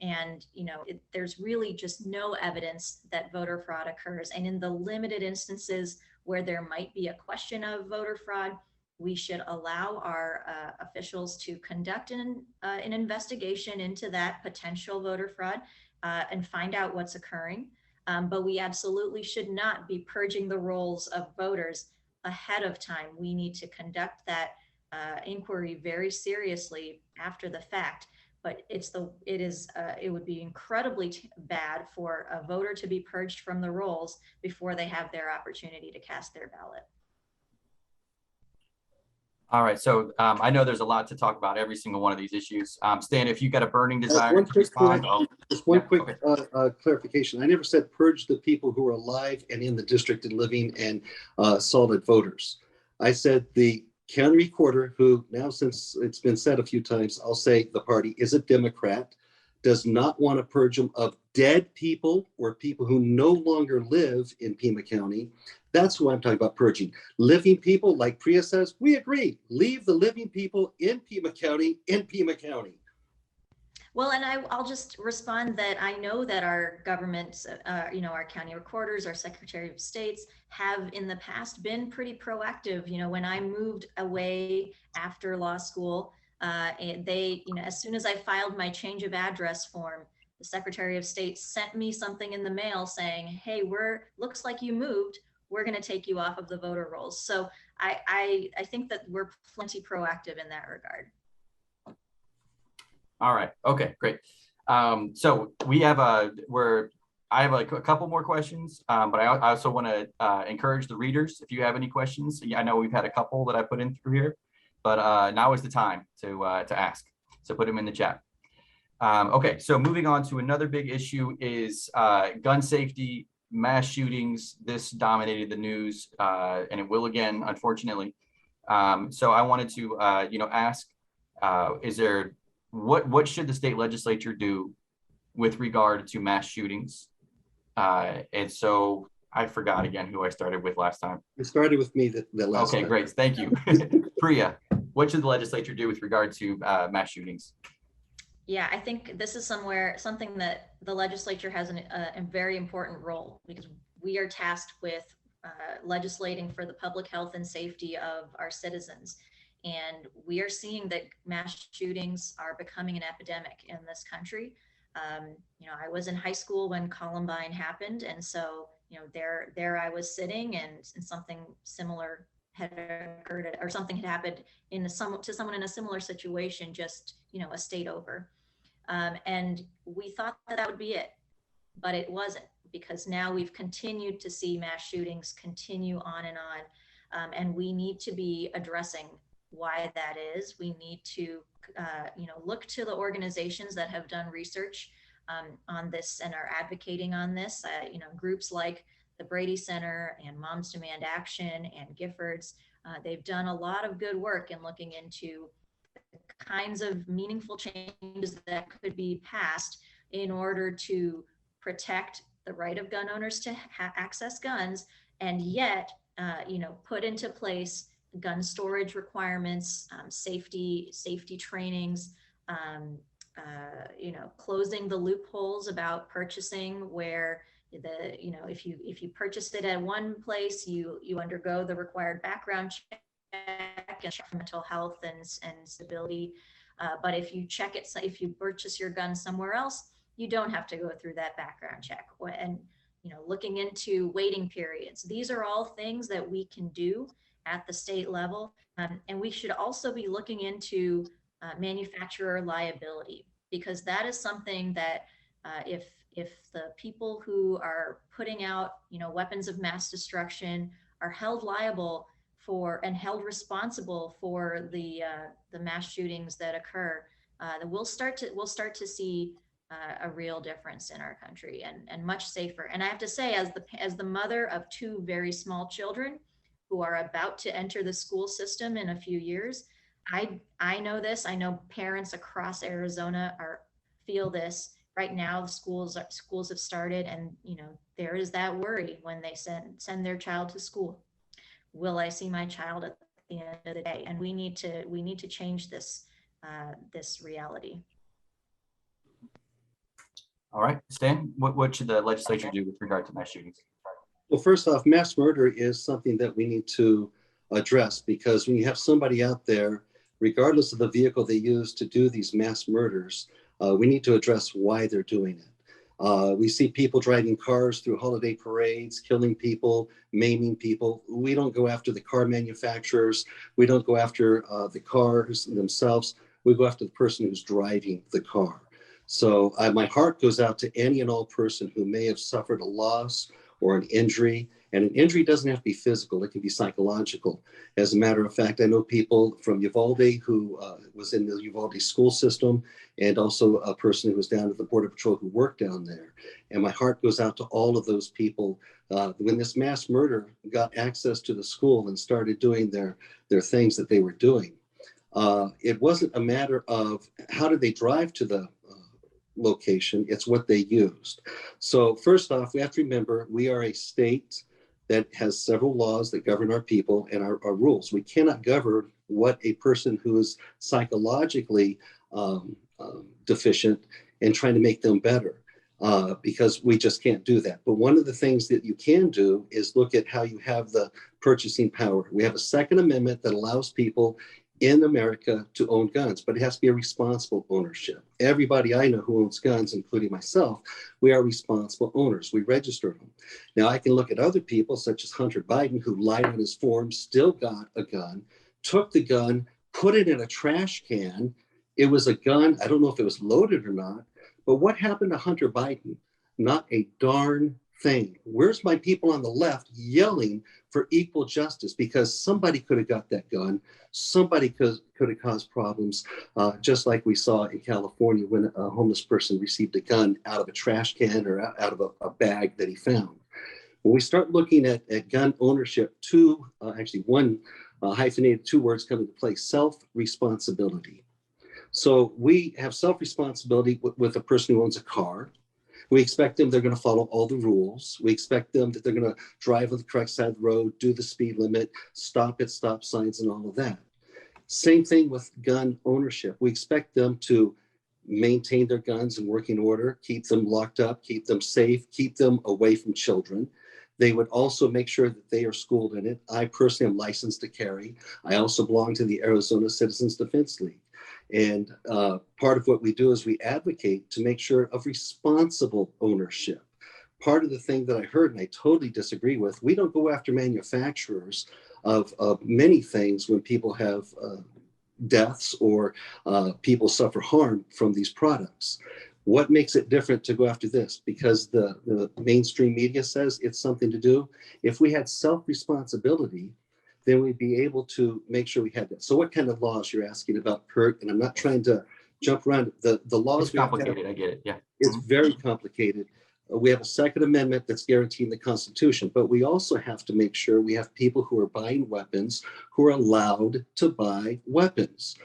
And you know, there's really just no evidence that voter fraud occurs. And in the limited instances where there might be a question of voter fraud, we should allow our officials to conduct an investigation into that potential voter fraud and find out what's occurring. But we absolutely should not be purging the rolls of voters ahead of time. We need to conduct that inquiry very seriously after the fact. But it would be incredibly bad for a voter to be purged from the rolls before they have their opportunity to cast their ballot. All right, so I know there's a lot to talk about every single one of these issues. Stan, if you got a burning desire one to quick respond, just one quick clarification. I never said purge the people who are alive and in the district and living and solid voters. I said the county recorder, who now, since it's been said a few times, I'll say the party is a Democrat, does not want to purge them of dead people or people who no longer live in Pima County. That's what I'm talking about purging. Living people, like Priya says, we agree. Leave the living people in Pima County in Pima County. Well, and I'll just respond that I know that our government, our county recorders, our Secretary of States have in the past been pretty proactive. You know, when I moved away after law school, they, as soon as I filed my change of address form, the Secretary of State sent me something in the mail saying, hey, looks like you moved. We're going to take you off of the voter rolls. So I think that we're plenty proactive in that regard. all right, okay, great. So I have a couple more questions, but I also want to encourage the readers. If you have any questions, I know we've had a couple that I put in through here, but now is the time to ask. So put them in the chat. Okay, so moving on to another big issue is gun safety, mass shootings. This dominated the news, and it will again, unfortunately. So I wanted to, ask, what should the state legislature do with regard to mass shootings? And so I forgot again who I started with last time. It started with me the last time. Okay, great, thank you. Priya, what should the legislature do with regard to mass shootings? Yeah, I think this is something that the legislature has a very important role, because we are tasked with legislating for the public health and safety of our citizens. And we are seeing that mass shootings are becoming an epidemic in this country. I was in high school when Columbine happened. And so, there I was sitting and something similar had occurred, or something had happened to someone in a similar situation, just, a state over. And we thought that would be it, but it wasn't, because now we've continued to see mass shootings continue on and on. And we need to be addressing why that is. We need to, look to the organizations that have done research on this and are advocating on this. Groups like the Brady Center and Moms Demand Action and Giffords, they've done a lot of good work in looking into the kinds of meaningful changes that could be passed in order to protect the right of gun owners to access guns, and yet, put into place gun storage requirements, safety trainings, closing the loopholes about purchasing, where if you purchased it at one place, you undergo the required background check and mental health and stability. But if you purchase your gun somewhere else, you don't have to go through that background check. And looking into waiting periods. These are all things that we can do at the state level. And we should also be looking into manufacturer liability, because that is something that if the people who are putting out, weapons of mass destruction are held liable for and held responsible for the mass shootings that occur, then we'll start to see a real difference in our country, and much safer. And I have to say, as the mother of two very small children who are about to enter the school system in a few years, I know this. I know parents across Arizona feel this right now. The schools have started, and there is that worry when they send their child to school. Will I see my child at the end of the day? And we need to change this reality. All right, Stan, what should the legislature do with regard to mass shootings? Well, first off, mass murder is something that we need to address, because when you have somebody out there, regardless of the vehicle they use to do these mass murders, we need to address why they're doing it. We see people driving cars through holiday parades, killing people, maiming people. We don't go after the car manufacturers. We don't go after the cars themselves. We go after the person who's driving the car. So my heart goes out to any and all person who may have suffered a loss or an injury. And an injury doesn't have to be physical, it can be psychological. As a matter of fact, I know people from Uvalde who was in the Uvalde school system, and also a person who was down at the Border Patrol who worked down there. And my heart goes out to all of those people. When this mass murder got access to the school and started doing their things that they were doing, it wasn't a matter of how did they drive to the location, it's what they used. So first off, we have to remember we are a state that has several laws that govern our people and our rules. We cannot govern what a person who is psychologically deficient and trying to make them better, because we just can't do that. But one of the things that you can do is look at how you have the purchasing power. We have a Second Amendment that allows people in America to own guns, but it has to be a responsible ownership. Everybody I know who owns guns, including myself, we are responsible owners. We register them. Now I can look at other people such as Hunter Biden, who lied on his form, still got a gun, took the gun, put it in a trash can. It was a gun. I don't know if it was loaded or not, but what happened to Hunter Biden? Not a darn thing. Where's my people on the left yelling for equal justice? Because somebody could have got that gun. Somebody could have caused problems, just like we saw in California when a homeless person received a gun out of a trash can or out of a bag that he found. When we start looking at gun ownership, one hyphenated two words come into play: self-responsibility. So we have self-responsibility with a person who owns a car. We expect them, they're going to follow all the rules. We expect them that they're going to drive on the correct side of the road, do the speed limit, stop at stop signs and all of that. Same thing with gun ownership. We expect them to maintain their guns in working order, keep them locked up, keep them safe, keep them away from children. They would also make sure that they are schooled in it. I personally am licensed to carry. I also belong to the Arizona Citizens Defense League. And part of what we do is we advocate to make sure of responsible ownership. Part of the thing that I heard, and I totally disagree with, we don't go after manufacturers of many things when people have deaths or people suffer harm from these products. What makes it different to go after this? Because the mainstream media says it's something to do. If we had self-responsibility, then we'd be able to make sure we had that. So what kind of laws you're asking about, Kurt? And I'm not trying to jump around. The laws. It's complicated, I get it, yeah. It's very complicated. We have a Second Amendment that's guaranteeing the Constitution, but we also have to make sure we have people who are buying weapons who are allowed to buy weapons.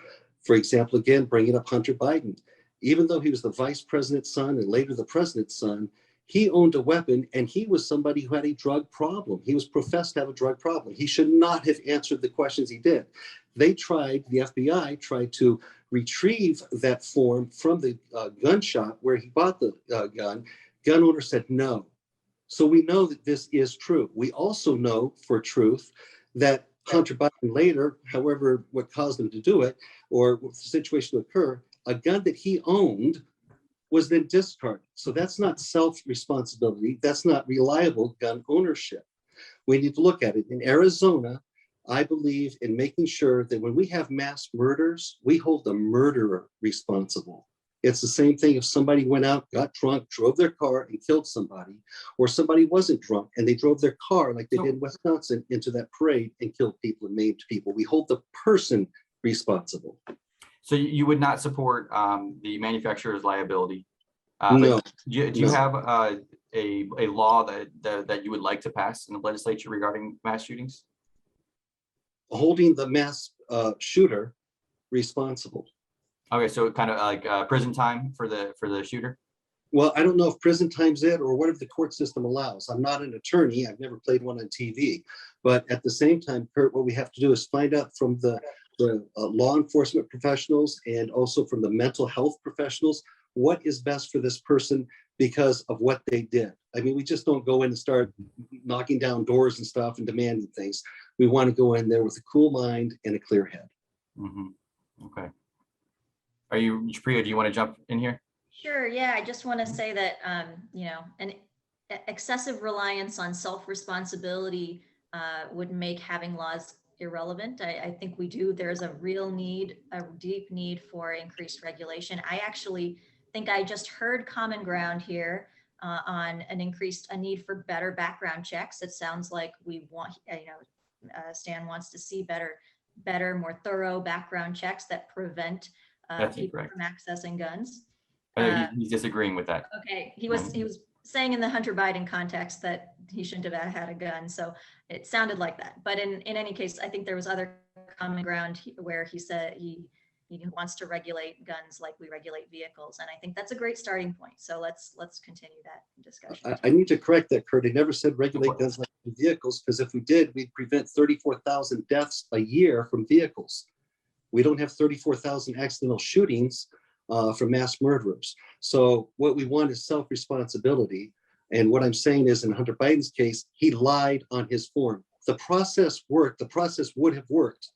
For example, again, bringing up Hunter Biden. Even though he was the vice president's son and later the president's son, he owned a weapon and he was somebody who had a drug problem. He was professed to have a drug problem. He should not have answered the questions he did. The FBI tried to retrieve that form from the gun shop where he bought the gun. Gun owner said no. So we know that this is true. We also know for truth that Hunter Biden later, however, what caused him to do it or the situation to occur, a gun that he owned was then discarded. So that's not self-responsibility. That's not reliable gun ownership. We need to look at it. In Arizona, I believe in making sure that when we have mass murders, we hold the murderer responsible. It's the same thing if somebody went out, got drunk, drove their car and killed somebody, or somebody wasn't drunk and they drove their car like they did in Wisconsin into that parade and killed people and maimed people. We hold the person responsible. So you would not support the manufacturer's liability? No. Do you have a law that you would like to pass in the legislature regarding mass shootings? Holding the mass shooter responsible. Okay, so kind of like prison time for the shooter? Well, I don't know if prison time's it or whatever the court system allows. I'm not an attorney. I've never played one on TV. But at the same time, Kurt, what we have to do is find out from the law enforcement professionals and also from the mental health professionals what is best for this person because of what they did. I mean, we just don't go in and start knocking down doors and stuff and demanding things. We want to go in there with a cool mind and a clear head. Mm-hmm. Okay. Are you, Priya, do you want to jump in here? Sure. Yeah, I just want to say that, an excessive reliance on self-responsibility would make having laws irrelevant. I think there's a real need, a deep need for increased regulation. I actually think I just heard common ground here on a need for better background checks. It sounds like we want, Stan wants to see better, more thorough background checks that prevent people from accessing guns. He's disagreeing with that. Okay, he was saying in the Hunter Biden context that he shouldn't have had a gun, so it sounded like that. But in any case, I think there was other common ground where he said he wants to regulate guns like we regulate vehicles, and I think that's a great starting point. So let's continue that discussion. I need to correct that, Kurt. I never said regulate guns like vehicles, because if we did, we'd prevent 34,000 deaths a year from vehicles. We don't have 34,000 accidental shootings from mass murderers. So what we want is self-responsibility. And what I'm saying is in Hunter Biden's case, he lied on his form. The process worked. The process would have worked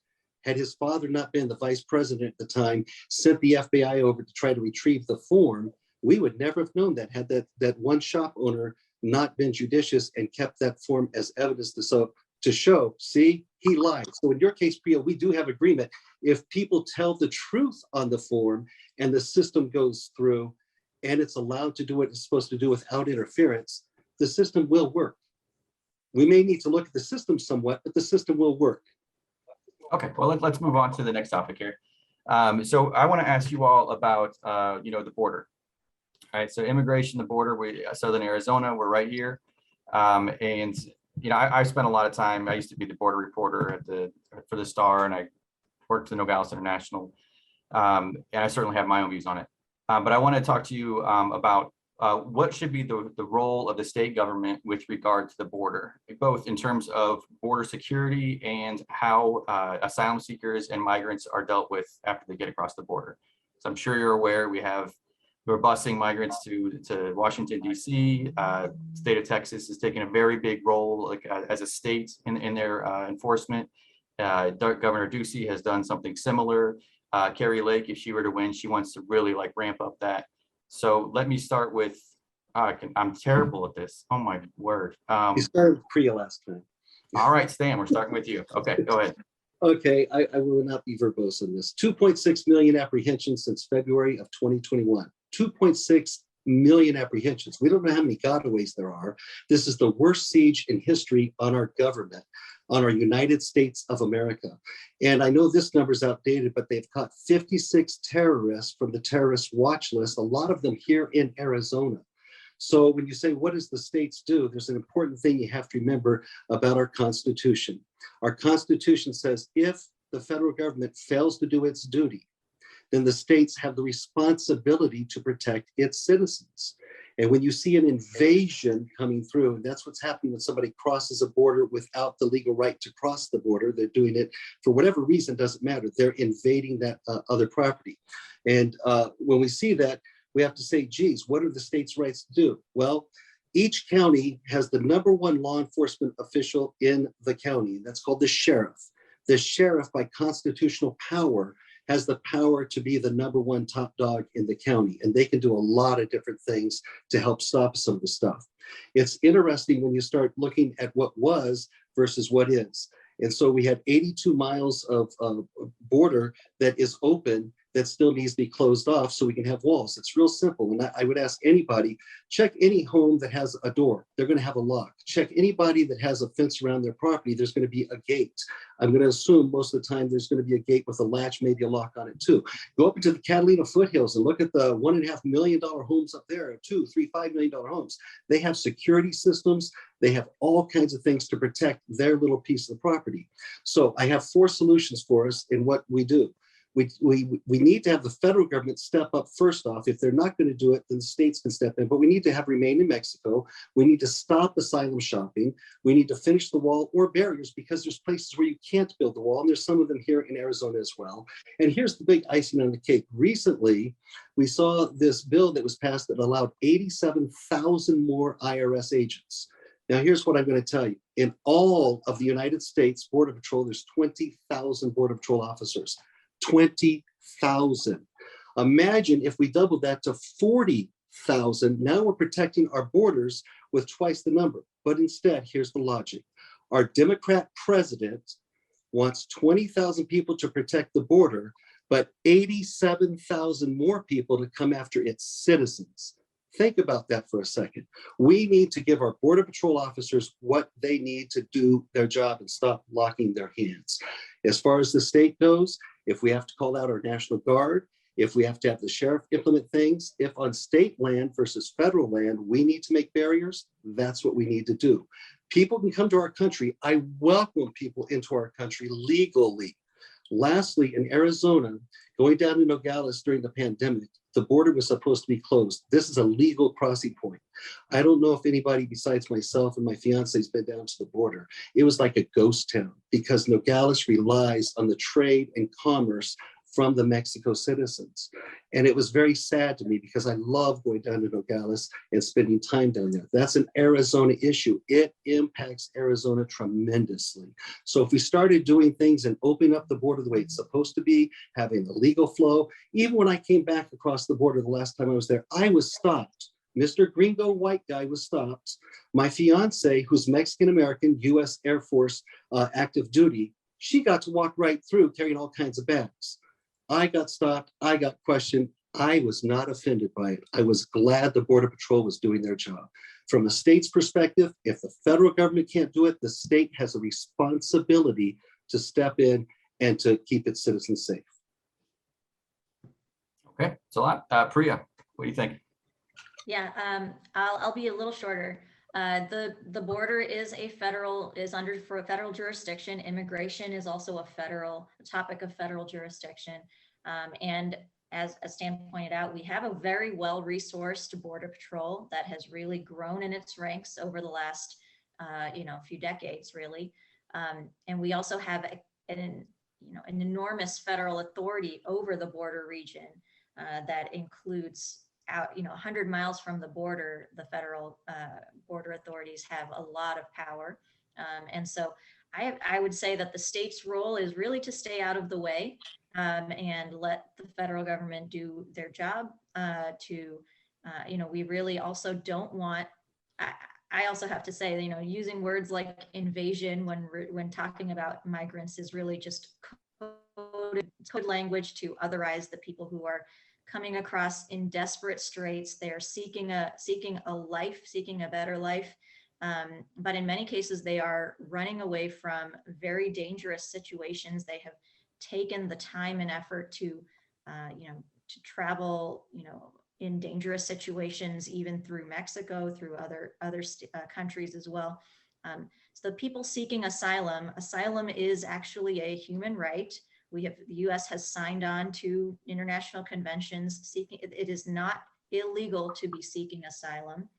had his father not been the vice president at the time, sent the FBI over to try to retrieve the form. We would never have known that had that one shop owner not been judicious and kept that form as evidence to show, see, he lied. So in your case, Priya, we do have agreement. If people tell the truth on the form and the system goes through and it's allowed to do what it's supposed to do without interference, the system will work. We may need to look at the system somewhat, but the system will work. Okay, well, let's move on to the next topic here. So I want to ask you all about, the border. All right, so immigration, the border, Southern Arizona, we're right here. And I spent a lot of time. I used to be the border reporter for the Star, and I worked for Nogales International. And I certainly have my own views on it. But I want to talk to you about what should be the role of the state government with regard to the border, both in terms of border security and how asylum seekers and migrants are dealt with after they get across the border. So I'm sure you're aware we have who are busing migrants to Washington, D.C. State of Texas is taking a very big role, like as a state in their enforcement. Governor Ducey has done something similar. Carrie Lake, if she were to win, she wants to really like ramp up that. So let me start with, I'm terrible at this. Oh my word. You started with Priya last time. All right, Stan, we're starting with you. Okay, go ahead. Okay, I will not be verbose on this. 2.6 million apprehensions since February of 2021. 2.6 million apprehensions. We don't know how many gotaways there are. This is the worst siege in history on our government, on our United States of America. And I know this number is outdated, but they've caught 56 terrorists from the terrorist watch list, a lot of them here in Arizona. So when you say, what does the states do? There's an important thing you have to remember about our Constitution. Our Constitution says if the federal government fails to do its duty, then the states have the responsibility to protect its citizens. And when you see an invasion coming through, and that's what's happening when somebody crosses a border without the legal right to cross the border, they're doing it for whatever reason, doesn't matter. They're invading that other property. And when we see that, we have to say, geez, what are the state's rights to do? Well, each county has the #1 law enforcement official in the county, and that's called the sheriff. The sheriff, by constitutional power, has the power to be the #1 top dog in the county, and they can do a lot of different things to help stop some of the stuff. It's interesting when you start looking at what was versus what is. And so we had 82 miles of border that is open that still needs to be closed off so we can have walls. It's real simple. And I would ask anybody, check any home that has a door, they're going to have a lock. Check anybody that has a fence around their property, there's going to be a gate. I'm going to assume most of the time there's going to be a gate with a latch, maybe a lock on it too. Go up into the Catalina foothills and look at the $1.5 million homes up there, $2, $3, $5 million homes. They have security systems. They have all kinds of things to protect their little piece of the property. So I have 4 solutions for us in what we do. We need to have the federal government step up first off. If they're not going to do it, then the states can step in. But we need to have remain in Mexico. We need to stop asylum shopping. We need to finish the wall or barriers, because there's places where you can't build the wall. And there's some of them here in Arizona as well. And here's the big icing on the cake. Recently, we saw this bill that was passed that allowed 87,000 more IRS agents. Now, here's what I'm going to tell you. In all of the United States Border Patrol, there's 20,000 Border Patrol officers. 20,000. Imagine if we doubled that to 40,000. Now we're protecting our borders with twice the number. But instead, here's the logic. Our Democrat president wants 20,000 people to protect the border, but 87,000 more people to come after its citizens. Think about that for a second. We need to give our Border Patrol officers what they need to do their job and stop locking their hands. As far as the state goes, if we have to call out our National Guard, if we have to have the sheriff implement things, if on state land versus federal land, we need to make barriers, that's what we need to do. People can come to our country. I welcome people into our country legally. Lastly, in Arizona, going down to Nogales during the pandemic, the border was supposed to be closed. This is a legal crossing point. I don't know if anybody besides myself and my fiance has been down to the border. It was like a ghost town because Nogales relies on the trade and commerce from the Mexico citizens. And it was very sad to me because I love going down to Nogales and spending time down there. That's an Arizona issue. It impacts Arizona tremendously. So if we started doing things and opening up the border the way it's supposed to be, having the legal flow, even when I came back across the border the last time I was there, I was stopped. Mr. Gringo white guy was stopped. My fiance, who's Mexican-American, US Air Force active duty, she got to walk right through carrying all kinds of bags. I got stopped, I got questioned. I was not offended by it. I was glad the Border Patrol was doing their job. From a state's perspective, if the federal government can't do it, the state has a responsibility to step in and to keep its citizens safe. Okay, it's a lot. Priya, what do you think? Yeah, I'll be a little shorter. The border is under federal jurisdiction. Immigration is also a topic of federal jurisdiction. And as Stan pointed out, we have a very well-resourced Border Patrol that has really grown in its ranks over the last, few decades, really. And we also have an enormous federal authority over the border region that includes out, 100 miles from the border, the federal border authorities have a lot of power. And so I would say that the state's role is really to stay out of the way and let the federal government do their job we really also don't want, I also have to say, using words like invasion when talking about migrants is really just code language to otherize the people who are coming across in desperate straits. They are seeking a life, seeking a better life. But in many cases, they are running away from very dangerous situations. They have taken the time and effort to travel, in dangerous situations, even through Mexico, through other countries as well. So the people seeking asylum is actually a human right. The U.S. has signed on to international conventions it is not illegal to be seeking asylum.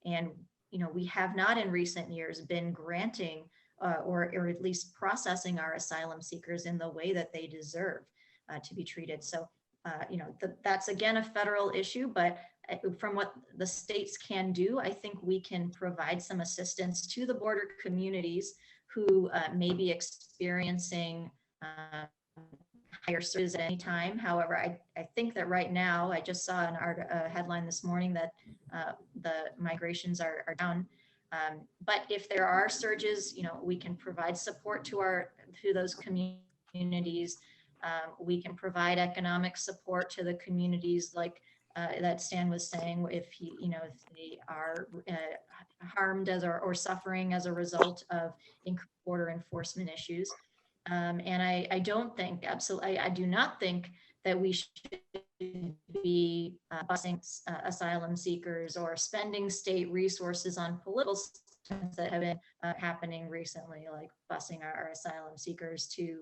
And, we have not in recent years been granting or at least processing our asylum seekers in the way that they deserve to be treated. So, that's again a federal issue, but from what the states can do, I think we can provide some assistance to the border communities who may be experiencing higher services at any time. However, I think that right now, I just saw a headline this morning that the migrations are down. But if there are surges, we can provide support to those communities. We can provide economic support to the communities, like that Stan was saying, if they are harmed or suffering as a result of increased border enforcement issues. And I do not think that we should be busing asylum seekers or spending state resources on political stunts that have been happening recently, like busing our asylum seekers to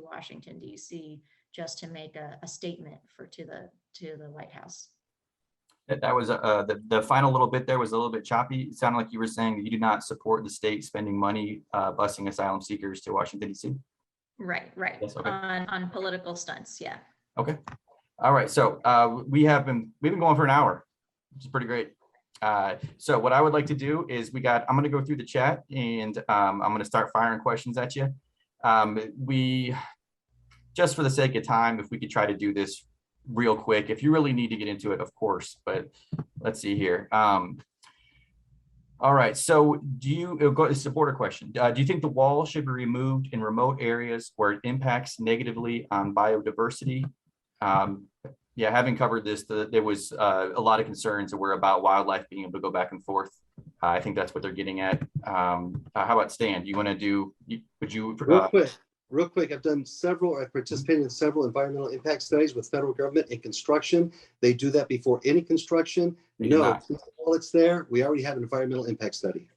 Washington, D.C. just to make a statement to the White House. That was the final little bit there was a little bit choppy. It sounded like you were saying that you do not support the state spending money busing asylum seekers to Washington, D.C. Right. Yes, okay. On political stunts, yeah. Okay. All right. So we've been going for an hour, which is pretty great. So what I would like to do is I'm going to go through the chat and I'm going to start firing questions at you. We, just for the sake of time, if we could try to do this real quick, if you really need to get into it, of course, but let's see here. All right, so this is a border question. Do you think the wall should be removed in remote areas where it impacts negatively on biodiversity? Yeah, having covered this, there was a lot of concerns that were about wildlife being able to go back and forth. I think that's what they're getting at. How about Stan? Do you want to do, Real quick, I've participated in several environmental impact studies with federal government in construction. They do that before any construction. No, while it's there, we already have an environmental impact study.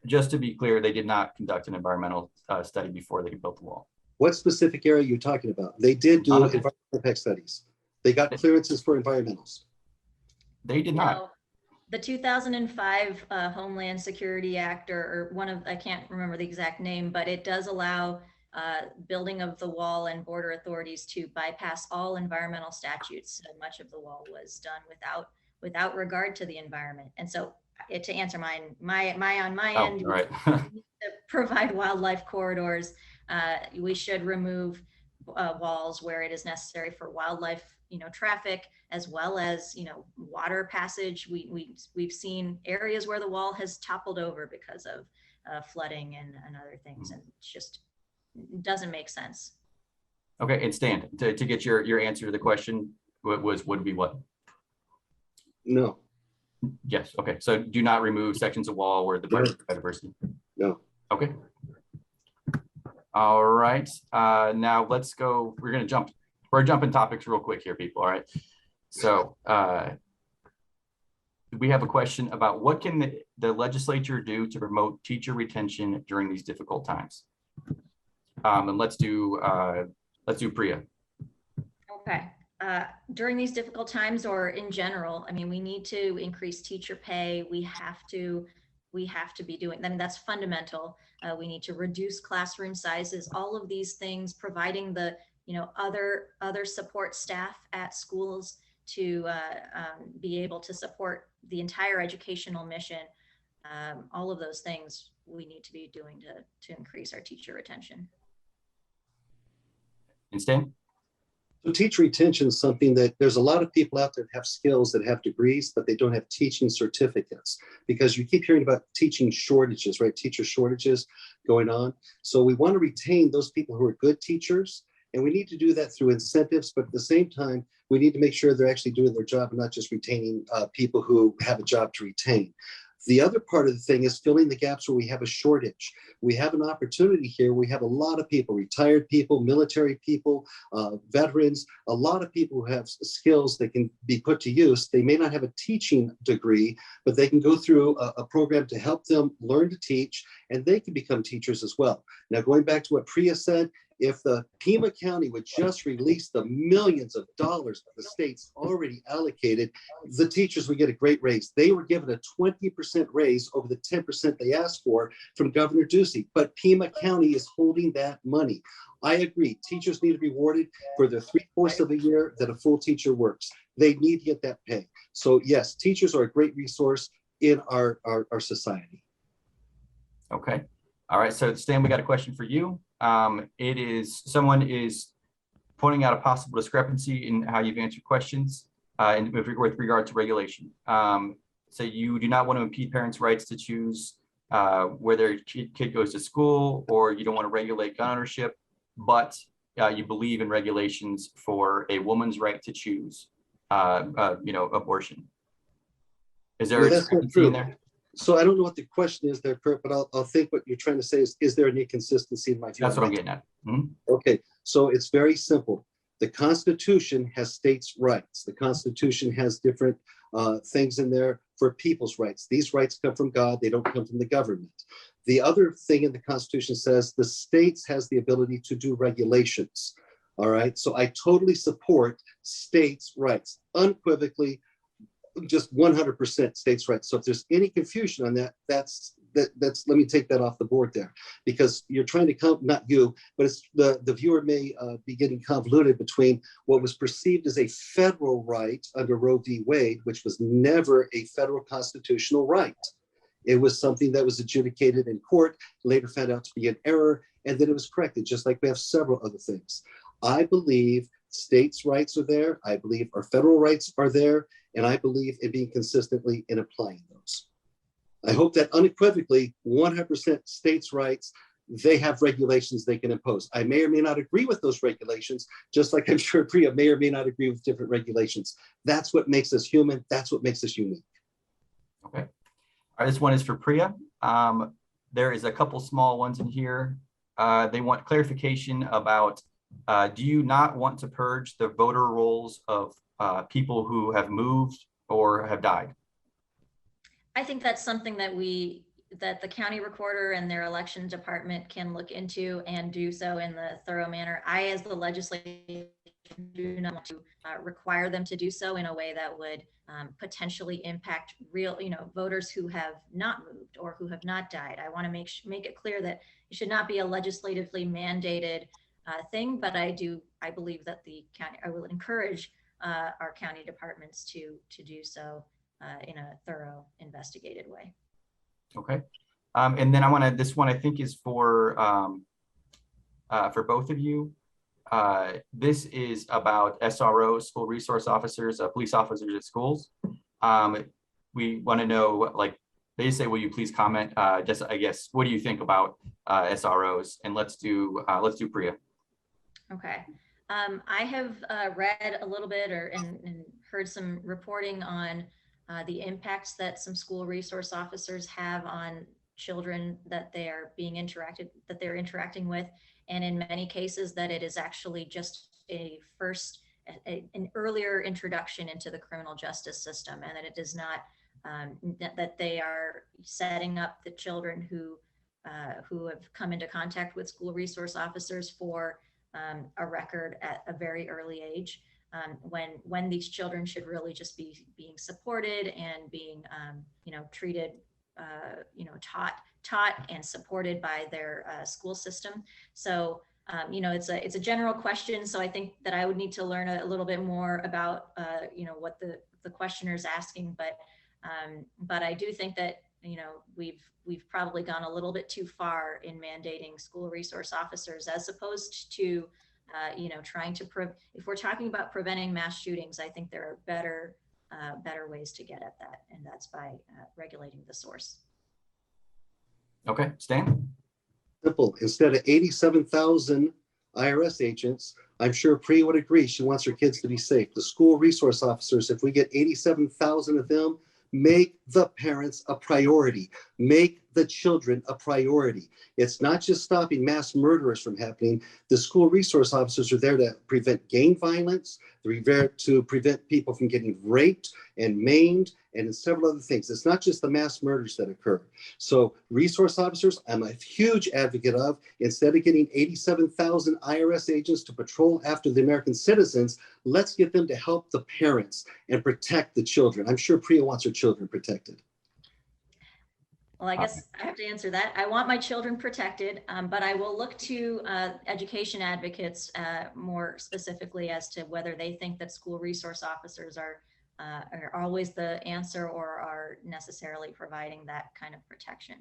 Just to be clear, they did not conduct an environmental study before they built the wall. What specific area are you talking about? They did do environmental impact studies. They got clearances for environmentals. They did not. No. The 2005 Homeland Security Act, I can't remember the exact name, but it does allow building of the wall and border authorities to bypass all environmental statutes. So much of the wall was done without regard to the environment. And so to answer on my end, right. we need to provide wildlife corridors. We should remove walls where it is necessary for wildlife, traffic, as well as, water passage. We've seen areas where the wall has toppled over because of flooding and other things, and it's just doesn't make sense. Okay, and Stan, to get your answer to the question would be what? No. Yes. Okay. So do not remove sections of wall where the biodiversity. No. Okay. All right. Now let's go. We're jumping topics real quick here, people. All right. So we have a question about what can the legislature do to promote teacher retention during these difficult times. And let's do Priya. Okay. During these difficult times, or in general, we need to increase teacher pay. We have to be doing, that's fundamental. We need to reduce classroom sizes, all of these things, providing the, other support staff at schools to be able to support the entire educational mission. All of those things we need to be doing to increase our teacher retention. And Stan? So teacher retention is something that there's a lot of people out there that have skills, that have degrees, but they don't have teaching certificates, because you keep hearing about teaching shortages, right? Teacher shortages going on. So we want to retain those people who are good teachers, and we need to do that through incentives, but at the same time, we need to make sure they're actually doing their job and not just retaining people who have a job to retain. The other part of the thing is filling the gaps where we have a shortage. We have an opportunity here. We have a lot of people, retired people, military people, veterans, a lot of people who have skills that can be put to use. They may not have a teaching degree, but they can go through a program to help them learn to teach, and they can become teachers as well. Now, going back to what Priya said, if the Pima County would just release the millions of dollars that the state's already allocated, the teachers would get a great raise. They were given a 20% raise over the 10% they asked for from Governor Ducey, but Pima County is holding that money. I agree, teachers need to be rewarded for the 3/4 of a year that a full teacher works. They need to get that pay. So yes, teachers are a great resource in our society. Okay. All right. So Stan, we got a question for you. It is, someone is pointing out a possible discrepancy in how you've answered questions with regard to regulation. So you do not want to impede parents' rights to choose where their kid goes to school, or you don't want to regulate gun ownership, but you believe in regulations for a woman's right to choose, abortion. Is there a discrepancy in there? So I don't know what the question is there, Kurt, but I'll think what you're trying to say is there any inconsistency in my view? That's what I'm getting at. Mm-hmm. Okay, so it's very simple. The Constitution has states' rights. The Constitution has different things in there for people's rights. These rights come from God. They don't come from the government. The other thing in the Constitution says the states has the ability to do regulations. All right, so I totally support states' rights, unequivocally, just 100% states' rights. So if there's any confusion on that, that's let me take that off the board there, because you're trying to come, not you, but it's the viewer may be getting convoluted between what was perceived as a federal right under Roe v. Wade, which was never a federal constitutional right. It was something that was adjudicated in court, later found out to be an error, and then it was corrected, just like we have several other things. I believe states' rights are there. I believe our federal rights are there. And I believe in being consistently in applying those. I hope that unequivocally 100% states' rights, they have regulations they can impose. I may or may not agree with those regulations, just like I'm sure Priya may or may not agree with different regulations. That's what makes us human. That's what makes us unique. Okay. All right, this one is for Priya. There is a couple small ones in here. They want clarification about, do you not want to purge the voter rolls of people who have moved or have died? I think that's something that the county recorder and their election department can look into and do so in the thorough manner. I, as the legislature, do not want to require them to do so in a way that would potentially impact real, voters who have not moved or who have not died. I want to make it clear that it should not be a legislatively mandated thing, but I believe that I will encourage our county departments to do so in a thorough, investigated way. Okay. And then this one I think is for both of you. This is about SROs, school resource officers, police officers at schools. We want to know, they say, will you please comment? Just, I guess, what do you think about SROs? And let's do Priya. Okay. I have read a little bit and heard some reporting on the impacts that some school resource officers have on children that they're interacting with, and in many cases that it is actually just an earlier introduction into the criminal justice system, and that it does not that they are setting up the children who have come into contact with school resource officers for a record at a very early age, when these children should really just be being supported and being treated, taught and supported by their school system. So You know, it's a general question, so I think that I would need to learn a little bit more about, you know, what the questioner is asking. But I do think that, you know, we've probably gone a little bit too far in mandating school resource officers, as opposed to, you know, trying to if we're talking about preventing mass shootings, I think there are better ways to get at that, and that's by regulating the source. Okay, Stan? Simple. Instead of 87,000 IRS agents, I'm sure Priya would agree. She wants her kids to be safe. The school resource officers, if we get 87,000 of them, make the parents a priority. Make the children a priority. It's not just stopping mass murderers from happening. The school resource officers are there to prevent gang violence. They're there to prevent people from getting raped and maimed and several other things. It's not just the mass murders that occur. So resource officers, I'm a huge advocate of. Instead of getting 87,000 IRS agents to patrol after the American citizens, let's get them to help the parents and protect the children. I'm sure Priya wants her children protected. Well, I guess I have to answer that. I want my children protected, but I will look to education advocates more specifically as to whether they think that school resource officers are always the answer or are necessarily providing that kind of protection.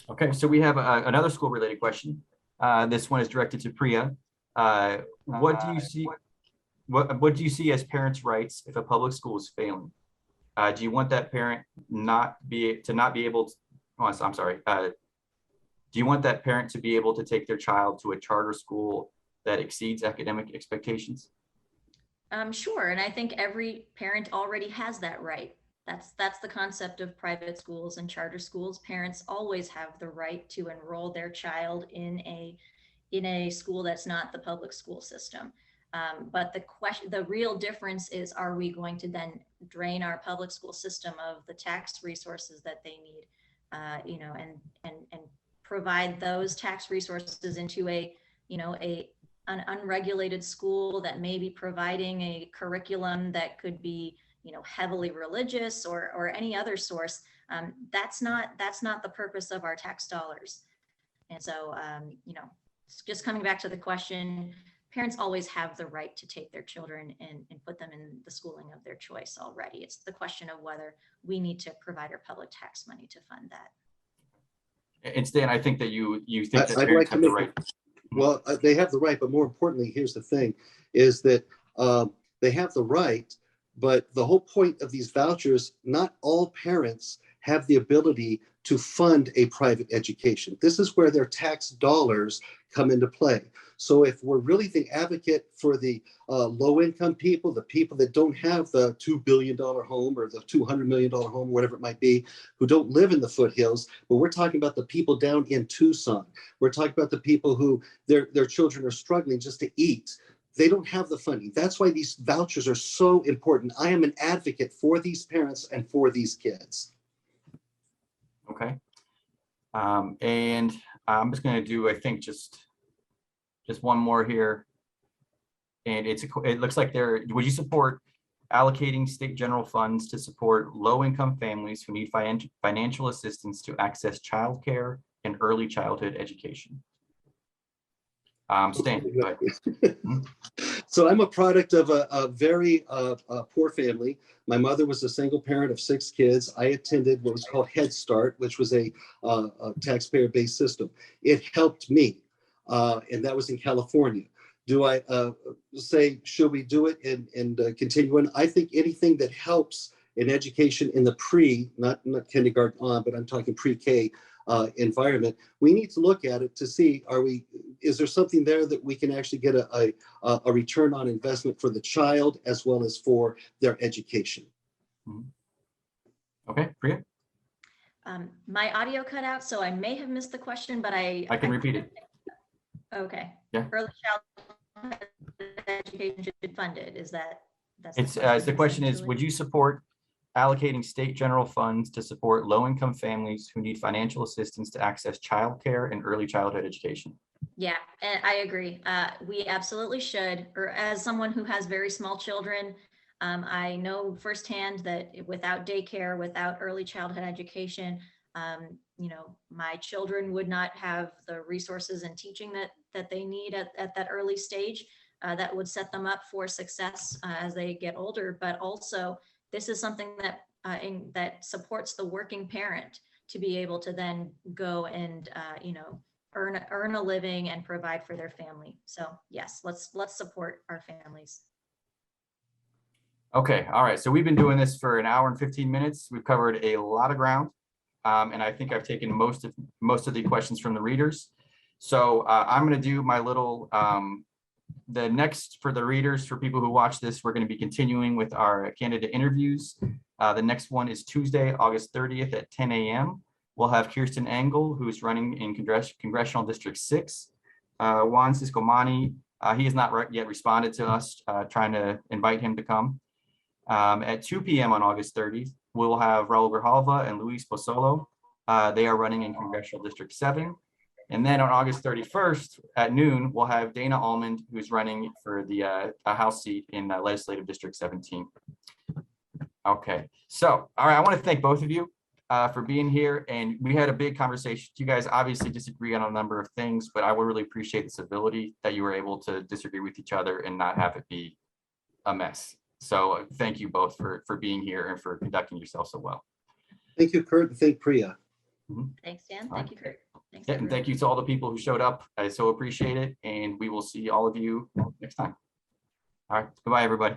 Okay, so we have another school related question. This one is directed to Priya. What do you see? What do you see as parents' rights if a public school is failing? Do you want that parent not be able to? Oh, I'm sorry. Do you want that parent to be able to take their child to a charter school that exceeds academic expectations? Sure, and I think every parent already has that right. That's the concept of private schools and charter schools. Parents always have the right to enroll their child in a school that's not the public school system. But the real difference is, are we going to then drain our public school system of the tax resources that they need, you know, and provide those tax resources into an unregulated school that may be providing a curriculum that could be, you know, heavily religious or any other source. That's not the purpose of our tax dollars. And so, you know, just coming back to the question, parents always have the right to take their children and put them in the schooling of their choice already. It's the question of whether we need to provide our public tax money to fund that. And Stan, I think that you think that I'd parents like have to the right. Well, they have the right, but more importantly, here's the thing, is that they have the right, but the whole point of these vouchers, not all parents have the ability to fund a private education. This is where their tax dollars come into play. So if we're really the advocate for the low-income people, the people that don't have the $2 billion home or the $200 million home, whatever it might be, who don't live in the foothills, but we're talking about the people down in Tucson. We're talking about the people who their children are struggling just to eat. They don't have the funding. That's why these vouchers are so important. I am an advocate for these parents and for these kids. Okay. And I'm just going to do, I think, just one more here. And it looks like would you support allocating state general funds to support low-income families who need financial assistance to access childcare and early childhood education? Stan, go ahead. So I'm a product of a very poor family. My mother was a single parent of 6 kids. I attended what was called Head Start, which was a taxpayer-based system. It helped me, and that was in California. Do I say, should we do it and continue on? I think anything that helps in education in the not kindergarten on, but I'm talking pre-K environment, we need to look at it to see, is there something there that we can actually get a return on investment for the child as well as for their education? Okay, Priya? My audio cut out, so I may have missed the question, but I can repeat it. Okay. Yeah. Early childhood education should be funded. Is that? The question is, would you support allocating state general funds to support low-income families who need financial assistance to access childcare and early childhood education? Yeah, and I agree. We absolutely should. Or as someone who has very small children, I know firsthand that without daycare, without early childhood education, You know, my children would not have the resources and teaching that they need at that early stage that would set them up for success as they get older. But also, this is something that that supports the working parent to be able to then go and you know, earn a living and provide for their family. So yes, let's support our families. Okay, all right. So we've been doing this for an hour and 15 minutes. We've covered a lot of ground. And I think I've taken most of the questions from the readers. So I'm going to do my little, the next for the readers, for people who watch this, we're going to be continuing with our candidate interviews. The next one is Tuesday, August 30th at 10 a.m. We'll have Kirsten Engel, who's running in Congressional District 6. Juan Ciscomani, he has not yet responded to us, trying to invite him to come. At 2 p.m. on August 30th, we'll have Raul Grijalva and Luis Pozzolo. They are running in Congressional District 7. And then on August 31st at noon, we'll have Dana Almond, who's running for the House seat in Legislative District 17. Okay, so, all right, I want to thank both of you for being here. And we had a big conversation. You guys obviously disagree on a number of things, but I would really appreciate the civility that you were able to disagree with each other and not have it be a mess. So thank you both for being here and for conducting yourself so well. Thank you, Kurt, and thank Priya. Thanks, Dan. Thank you, Kurt. Thanks, Yeah, and thank you to all the people who showed up. I so appreciate it. And we will see all of you next time. All right, goodbye, everybody.